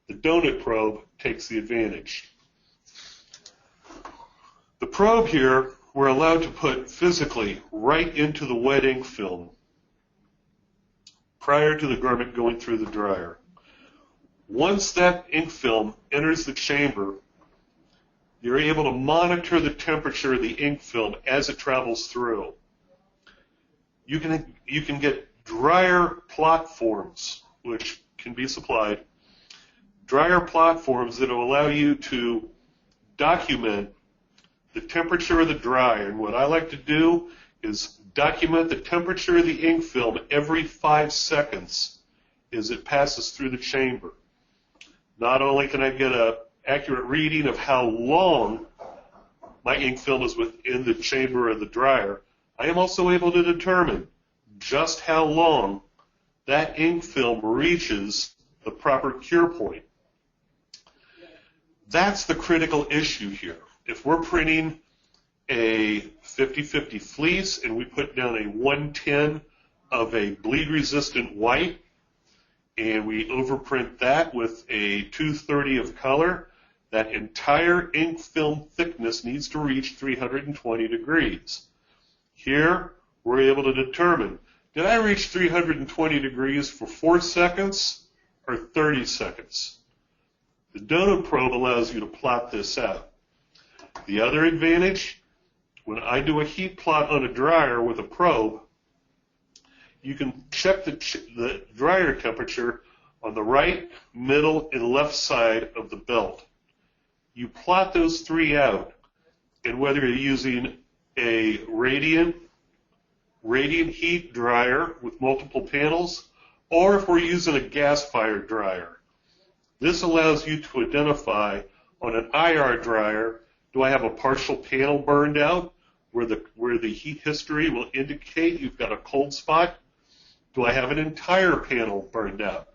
[SPEAKER 2] the donut probe takes the advantage. The probe here, we're allowed to put physically right into the wet ink film prior to the garment going through the dryer. Once that ink film enters the chamber, you're able to monitor the temperature of the ink film as it travels through. You can get dryer plot forms, which can be supplied. Dryer plot forms that will allow you to document the temperature of the dryer. And what I like to do is document the temperature of the ink film every 5 seconds as it passes through the chamber. Not only can I get an accurate reading of how long my ink film is within the chamber of the dryer, I am also able to determine just how long that ink film reaches the proper cure point. That's the critical issue here. If we're printing a 50-50 fleece and we put down a 110 of a bleed-resistant white and we overprint that with a 230 of color, that entire ink film thickness needs to reach 320 degrees. Here, we're able to determine, did I reach 320 degrees for 4 seconds or 30 seconds? The donut probe allows you to plot this out. The other advantage, when I do a heat plot on a dryer with a probe, you can check the dryer temperature on the right, middle, and left side of the belt. You plot those three out, and whether you're using a radian, radiant heat dryer with multiple panels, or if we're using a gas-fired dryer. This allows you to identify on an IR dryer, do I have a partial panel burned out where the heat history will indicate you've got a cold spot? Do I have an entire panel burned out?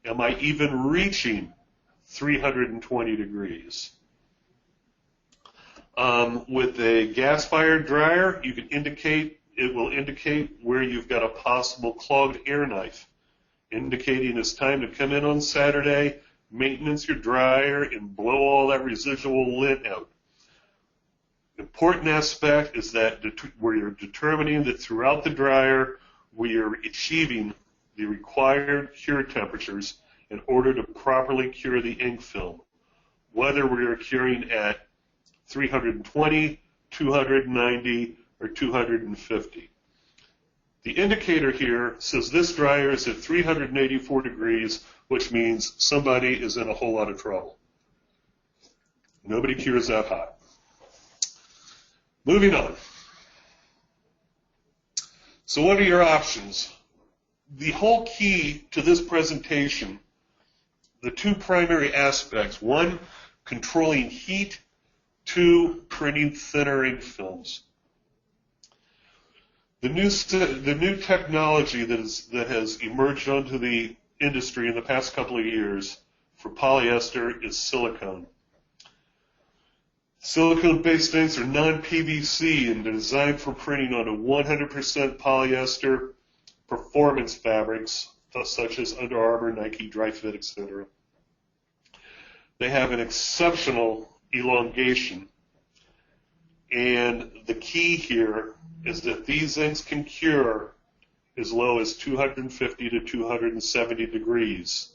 [SPEAKER 2] Am I even reaching 320 degrees? With a gas-fired dryer, it will indicate where you've got a possible clogged air knife, indicating it's time to come in on Saturday, maintenance your dryer, and blow all that residual lint out. Important aspect is that where you're determining that throughout the dryer we are achieving the required cure temperatures in order to properly cure the ink film, whether we are curing at 320, 290, or 250. The indicator here says this dryer is at 384 degrees, which means somebody is in a whole lot of trouble. Nobody cures that hot. Moving on. So what are your options? The whole key to this presentation, the two primary aspects: one, controlling heat; two, printing thinner ink films. The new technology that has emerged onto the industry in the past couple of years for polyester is silicone. Silicone-based inks are non-PVC and designed for printing on a 100% polyester performance fabrics, such as Under Armour, Nike, Dri-FIT, etc. They have an exceptional elongation, and the key here is that these inks can cure as low as 250 to 270 degrees,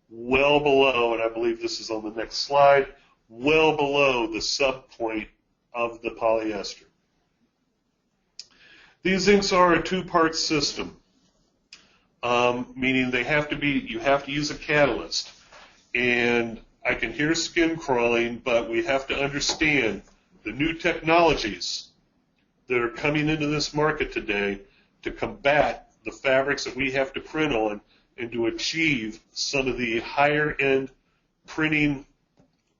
[SPEAKER 2] well below, and I believe this is on the next slide, well below the sub point of the polyester. These inks are a two-part system, meaning you have to use a catalyst. And I can hear skin crawling, but we have to understand the new technologies that are coming into this market today to combat the fabrics that we have to print on and to achieve some of the higher-end printing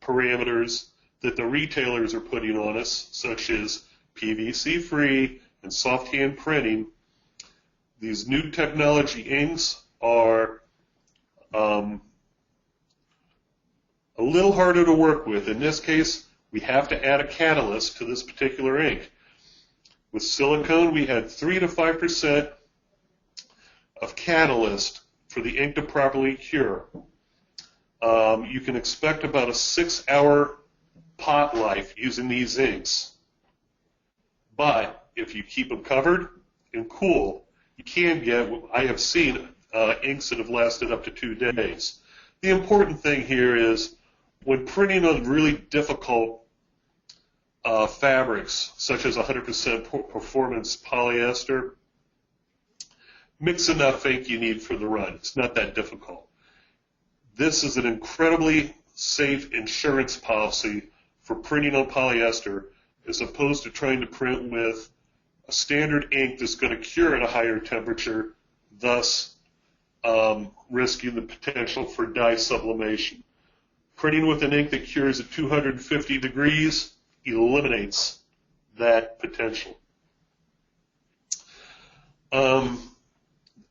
[SPEAKER 2] parameters that the retailers are putting on us, such as PVC-free and soft hand printing. These new technology inks are a little harder to work with. In this case, we have to add a catalyst to this particular ink. With silicone, we had 3 to 5% of catalyst for the ink to properly cure. You can expect about a 6-hour pot life using these inks. But if you keep them covered and cool, you can get, I have seen inks that have lasted up to 2 days. The important thing here is when printing on really difficult fabrics, such as 100% performance polyester, mix enough ink you need for the run. It's not that difficult. This is an incredibly safe insurance policy for printing on polyester, as opposed to trying to print with a standard ink that's going to cure at a higher temperature, thus risking the potential for dye sublimation. Printing with an ink that cures at 250 degrees eliminates that potential.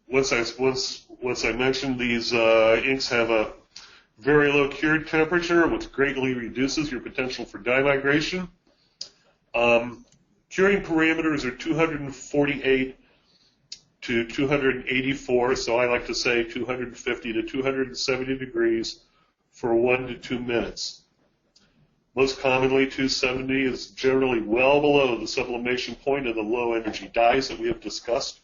[SPEAKER 2] Once I mentioned, these inks have a very low cure temperature, which greatly reduces your potential for dye migration. Curing parameters are 248 to 284, so I like to say 250 to 270 degrees for 1 to 2 minutes. Most commonly, 270 is generally well below the sublimation point of the low-energy dyes that we have discussed.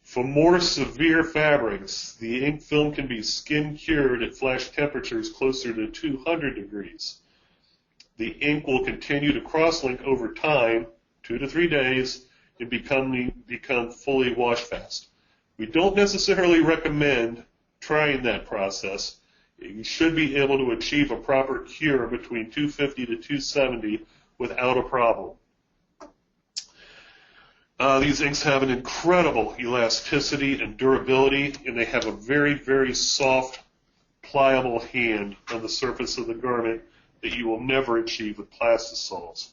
[SPEAKER 2] For more severe fabrics, the ink film can be skin cured at flash temperatures closer to 200 degrees. The ink will continue to cross-link over time, 2 to 3 days, and become fully wash-fast. We don't necessarily recommend trying that process. You should be able to achieve a proper cure between 250 to 270 without a problem. These inks have an incredible elasticity and durability, and they have a very, very soft, pliable hand on the surface of the garment that you will never achieve with plastisols.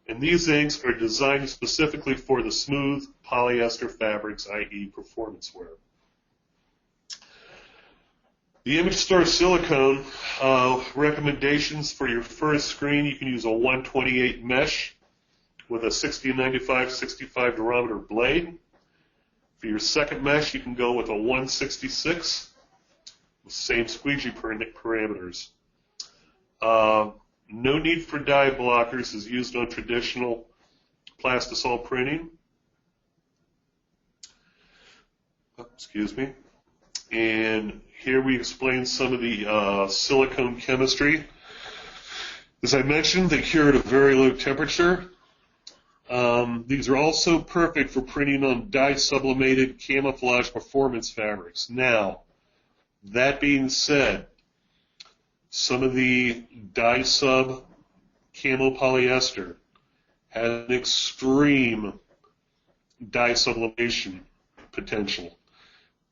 [SPEAKER 2] And these inks are designed specifically for the smooth polyester fabrics, i.e. performance wear. The ImageStar silicone recommendations for your first screen: you can use a 128 mesh with a 6095 65 durometer blade. For your second mesh, you can go with a 166 with same squeegee parameters. No need for dye blockers is used on traditional plastisol printing. Excuse me. And here we explain some of the silicone chemistry. As I mentioned, they cure at a very low temperature. These are also perfect for printing on dye sublimated camouflage performance fabrics. Now, that being said, some of the dye sub camo polyester has an extreme dye sublimation potential.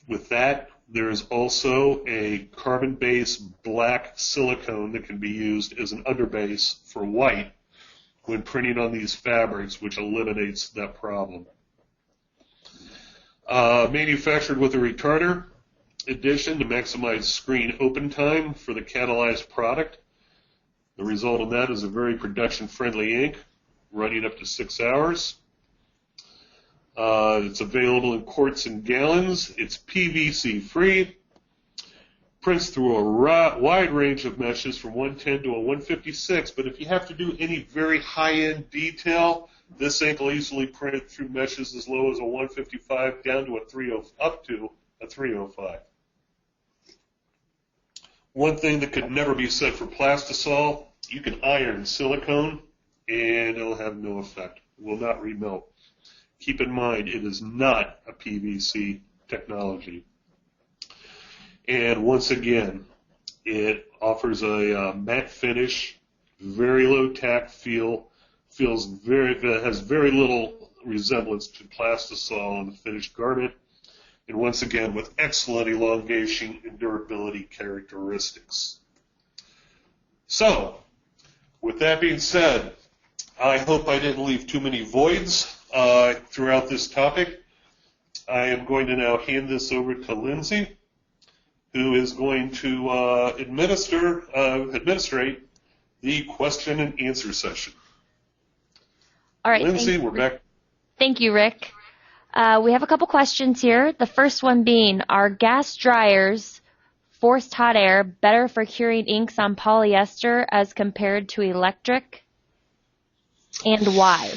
[SPEAKER 2] With that, there is also a carbon-based black silicone that can be used as an underbase for white when printing on these fabrics, which eliminates that problem. Manufactured with a retarder addition to maximize screen open time for the catalyzed product. The result of that is a very production-friendly ink, running up to 6 hours. It's available in quarts and gallons. It's PVC-free. Prints through a wide range of meshes from 110 to a 156, but if you have to do any very high-end detail, this ink will easily print through meshes as low as a 155 down to a 30, up to a 305. One thing that could never be said for plastisol: you can iron silicone and it'll have no effect. It will not remelt. Keep in mind, it is not a PVC technology. And once again, it offers a matte finish, very low tack feel, has very little resemblance to plastisol in the finished garment, and once again with excellent elongation and durability characteristics. So, with that being said, I hope I didn't leave too many voids throughout this topic. I am going to now hand this over to Lindsay, who is going to administrate the question and answer session.
[SPEAKER 1] All right,
[SPEAKER 2] Lindsay, we're back.
[SPEAKER 1] Thank you, Rick. We have a couple questions here. The first one being, are gas dryers, forced hot air, better for curing inks on polyester as compared to electric, and why?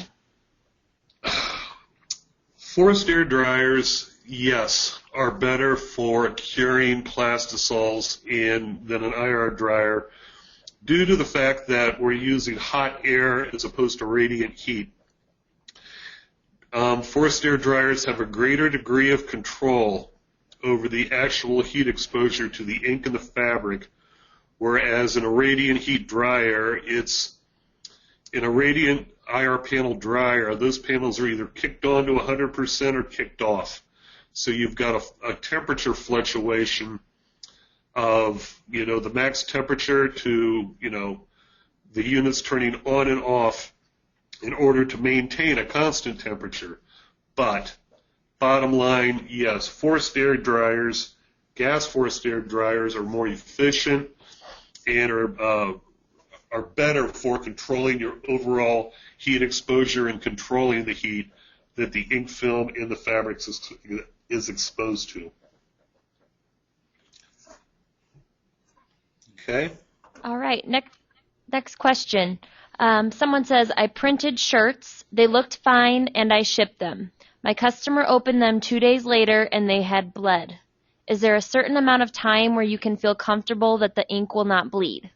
[SPEAKER 2] Forced air dryers, yes, are better for curing plastisols than an IR dryer due to the fact that we're using hot air as opposed to radiant heat. Forced air dryers have a greater degree of control over the actual heat exposure to the ink and the fabric, whereas in a radiant heat dryer, in a radiant IR panel dryer, those panels are either kicked on to 100% or kicked off. So you've got a temperature fluctuation of, the max temperature to, the units turning on and off in order to maintain a constant temperature. But bottom line, yes, forced air dryers, gas forced air dryers are more efficient and are better for controlling your overall heat exposure and controlling the heat that the ink film in the fabrics is exposed to. Okay.
[SPEAKER 1] All right, next question. Someone says, I printed shirts, they looked fine, and I shipped them. My customer opened them 2 days later and they had bled. Is there a certain amount of time where you can feel comfortable that the ink will not bleed?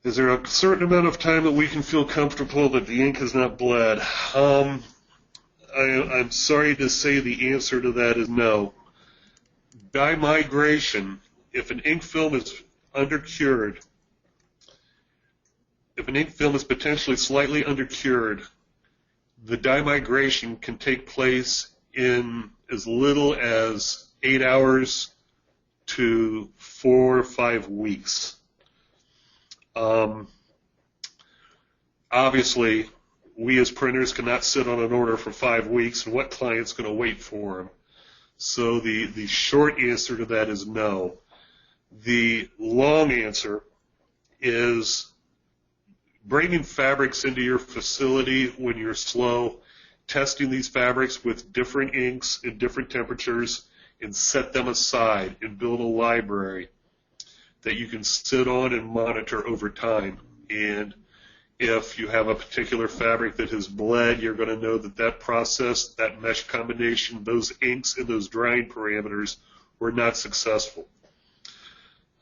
[SPEAKER 2] Is there a certain amount of time that we can feel comfortable that the ink has not bled? I'm sorry to say the answer to that is no. By migration, if an ink film is undercured, if an ink film is potentially slightly undercured, the dye migration can take place in as little as 8 hours to 4 or 5 weeks. Obviously, we as printers cannot sit on an order for 5 weeks, and what client's going to wait for them? So the short answer to that is no. The long answer is bringing fabrics into your facility when you're slow, testing these fabrics with different inks and different temperatures, and set them aside and build a library that you can sit on and monitor over time. And if you have a particular fabric that has bled, you're going to know that that process, that mesh combination, those inks and those drying parameters were not successful.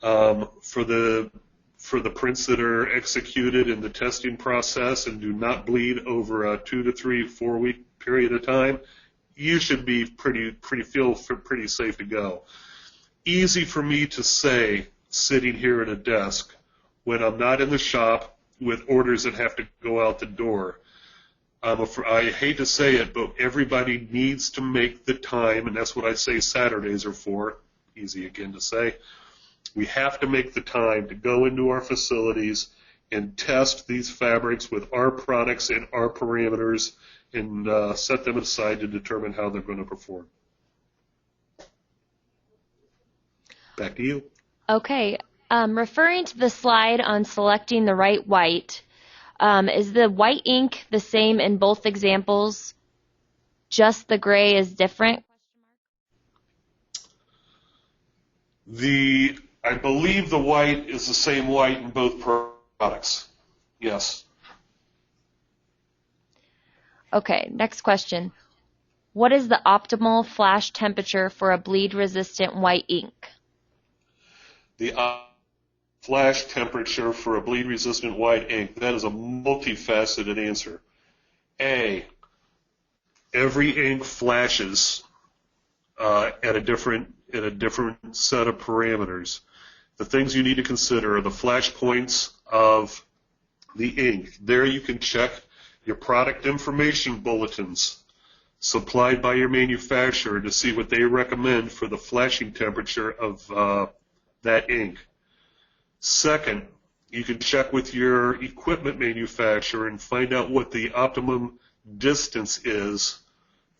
[SPEAKER 2] For the prints that are executed in the testing process and do not bleed over a 2 to 3, 4 week period of time, you should be feel pretty safe to go. Easy for me to say sitting here at a desk when I'm not in the shop with orders that have to go out the door. I hate to say it, but everybody needs to make the time, and that's what I say Saturdays are for. Easy again to say. We have to make the time to go into our facilities and test these fabrics with our products and our parameters and set them aside to determine how they're going to perform. Back to you.
[SPEAKER 1] Okay. Referring to the slide on selecting the right white, is the white ink the same in both examples? Just the gray is different?
[SPEAKER 2] I believe the white is the same white in both products. Yes.
[SPEAKER 1] Okay, next question. What is the optimal flash temperature for a bleed-resistant white ink?
[SPEAKER 2] The flash temperature for a bleed-resistant white ink, that is a multifaceted answer. A, every ink flashes at a different set of parameters. The things you need to consider are the flash points of the ink. There you can check your product information bulletins supplied by your manufacturer to see what they recommend for the flashing temperature of that ink. Second, you can check with your equipment manufacturer and find out what the optimum distance is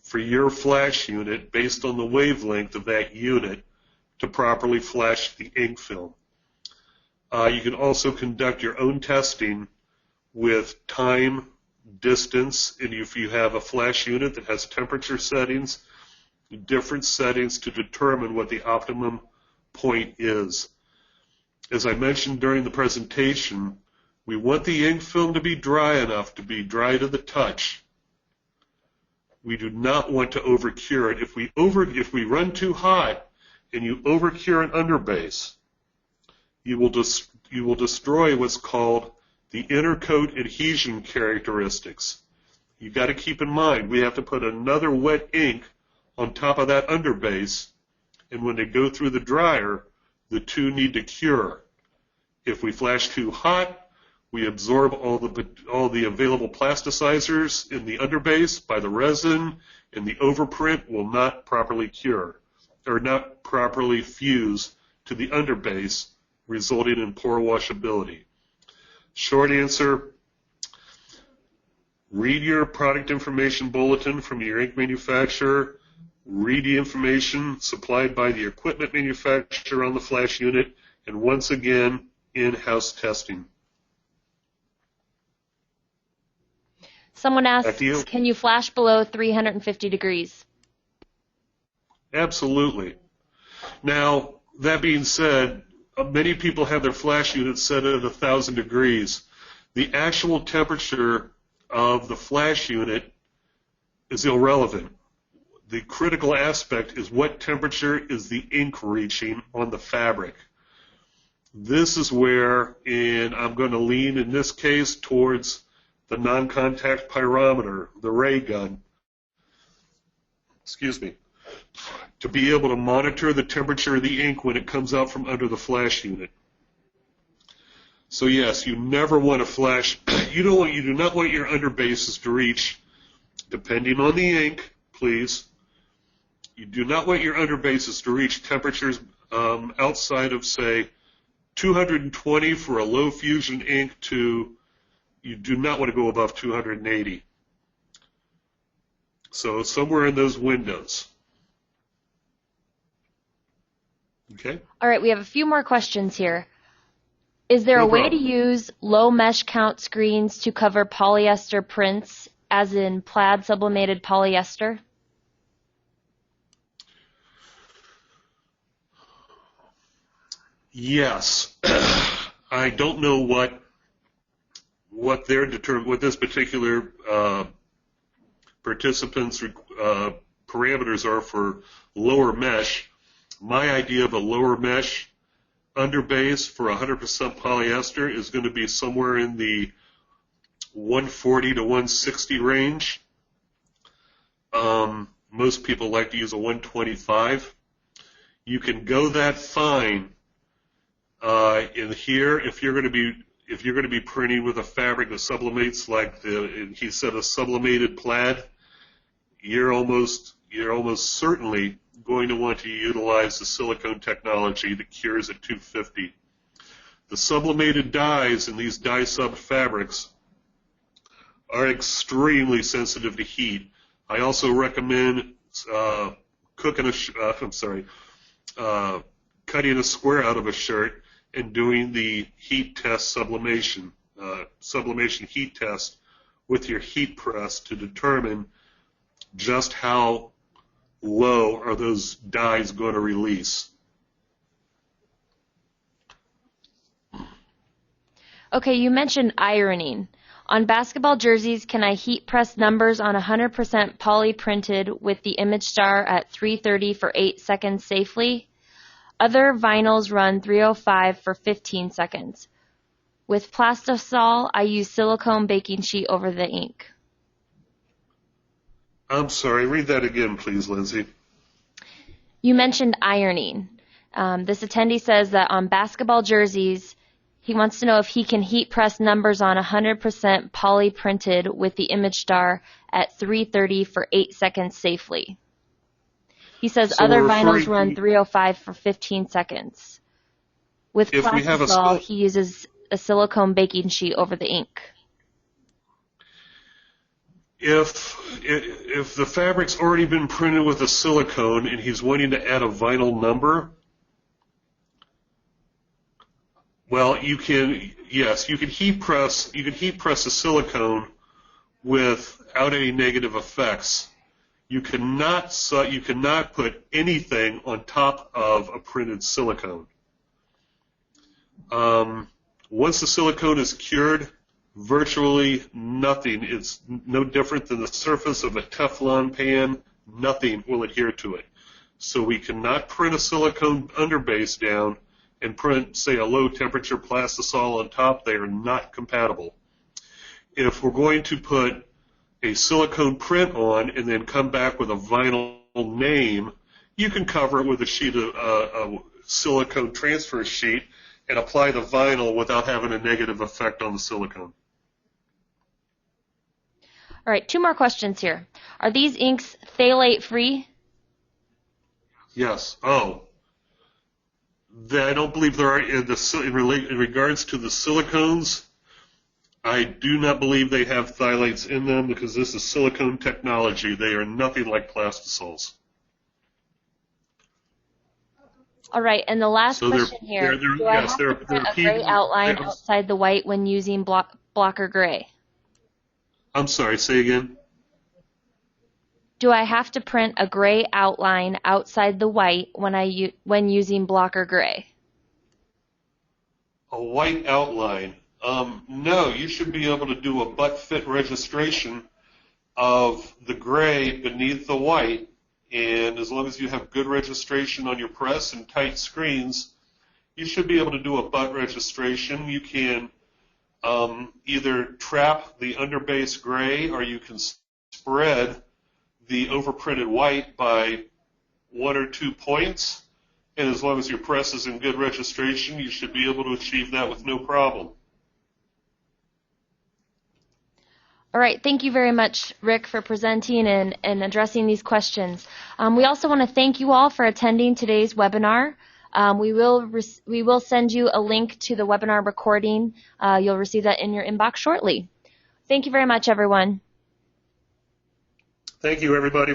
[SPEAKER 2] for your flash unit based on the wavelength of that unit to properly flash the ink film. You can also conduct your own testing with time, distance, and if you have a flash unit that has temperature settings, different settings to determine what the optimum point is. As I mentioned during the presentation, we want the ink film to be dry enough to be dry to the touch. We do not want to overcure it. If we run too hot and you overcure an underbase, you will destroy what's called the intercoat adhesion characteristics. You've got to keep in mind we have to put another wet ink on top of that underbase, and when they go through the dryer, the two need to cure. If we flash too hot, we absorb all the available plasticizers in the underbase by the resin, and the overprint will not properly cure or not properly fuse to the underbase, resulting in poor washability. Short answer, read your product information bulletin from your ink manufacturer, read the information supplied by the equipment manufacturer on the flash unit, and once again, in-house testing.
[SPEAKER 1] Someone asks, can you flash below 350 degrees?
[SPEAKER 2] Absolutely. Now, that being said, many people have their flash units set at 1,000 degrees. The actual temperature of the flash unit is irrelevant. The critical aspect is what temperature is the ink reaching on the fabric. This is where, and I'm going to lean in this case towards the non-contact pyrometer, the ray gun, to be able to monitor the temperature of the ink when it comes out from under the flash unit. So yes, you never want to flash. You do not want your underbases to reach, depending on the ink, please. You do not want your underbases to reach temperatures outside of, say, 220 for a low fusion ink to, you do not want to go above 280. So somewhere in those windows. Okay?
[SPEAKER 1] All right, we have a few more questions here. Is there
[SPEAKER 2] No
[SPEAKER 1] a way
[SPEAKER 2] problem.
[SPEAKER 1] to use low mesh count screens to cover polyester prints, as in plaid sublimated polyester?
[SPEAKER 2] Yes. I don't know what this particular participants' parameters are for lower mesh. My idea of a lower mesh underbase for 100% polyester is going to be somewhere in the 140 to 160 range. Most people like to use a 125. You can go that fine in here if you're going to be printing with a fabric that sublimates like he said, a sublimated plaid. You're almost certainly going to want to utilize the silicone technology that cures at 250. The sublimated dyes in these dye sub fabrics are extremely sensitive to heat. I also recommend cutting a square out of a shirt and doing the heat test sublimation heat test with your heat press to determine just how low are those dyes going to release.
[SPEAKER 1] Okay, you mentioned ironing. On basketball jerseys, can I heat press numbers on 100% poly printed with the image star at 330 for 8 seconds safely? Other vinyls run 305 for 15 seconds. With Plastisol, I use silicone baking sheet over the ink.
[SPEAKER 2] I'm sorry, read that again, please, Lindsay.
[SPEAKER 1] You mentioned ironing. This attendee says that on basketball jerseys, he wants to know if he can heat press numbers on 100% poly printed with the image star at 330 for 8 seconds safely. He says
[SPEAKER 2] So
[SPEAKER 1] other
[SPEAKER 2] we're
[SPEAKER 1] vinyls
[SPEAKER 2] referring
[SPEAKER 1] run
[SPEAKER 2] to-
[SPEAKER 1] 305 for 15 seconds. With
[SPEAKER 2] If we have a
[SPEAKER 1] Plastisol, he uses a silicone baking sheet over the ink.
[SPEAKER 2] If the fabric's already been printed with a silicone and he's wanting to add a vinyl number, well, you can heat press a silicone without any negative effects. You cannot put anything on top of a printed silicone. Once the silicone is cured, virtually nothing. It's no different than the surface of a Teflon pan. Nothing will adhere to it. So we cannot print a silicone underbase down and print, say, a low temperature plastisol on top. They are not compatible. If we're going to put a silicone print on and then come back with a vinyl name, you can cover it with a sheet of a silicone transfer sheet and apply the vinyl without having a negative effect on the silicone.
[SPEAKER 1] All right, 2 more questions here. Are these inks phthalate free?
[SPEAKER 2] Yes. Oh. I don't believe there are in regards to the silicones. I do not believe they have phthalates in them because this is silicone technology. They are nothing like plastisols.
[SPEAKER 1] All right, and the last
[SPEAKER 2] So
[SPEAKER 1] question here. Do I have to print a gray outline outside the white when using blocker gray?
[SPEAKER 2] I'm sorry, say again.
[SPEAKER 1] Do I have to print a gray outline outside the white when using blocker gray?
[SPEAKER 2] A white outline. No, you should be able to do a butt fit registration of the gray beneath the white, and as long as you have good registration on your press and tight screens, you should be able to do a butt registration. You can either trap the underbase gray or you can spread the overprinted white by 1 or 2 points, and as long as your press is in good registration, you should be able to achieve that with no problem.
[SPEAKER 1] All right, thank you very much, Rick, for presenting and addressing these questions. We also want to thank you all for attending today's webinar. We will send you a link to the webinar recording. You'll receive that in your inbox shortly. Thank you very much, everyone.
[SPEAKER 2] Thank you, everybody,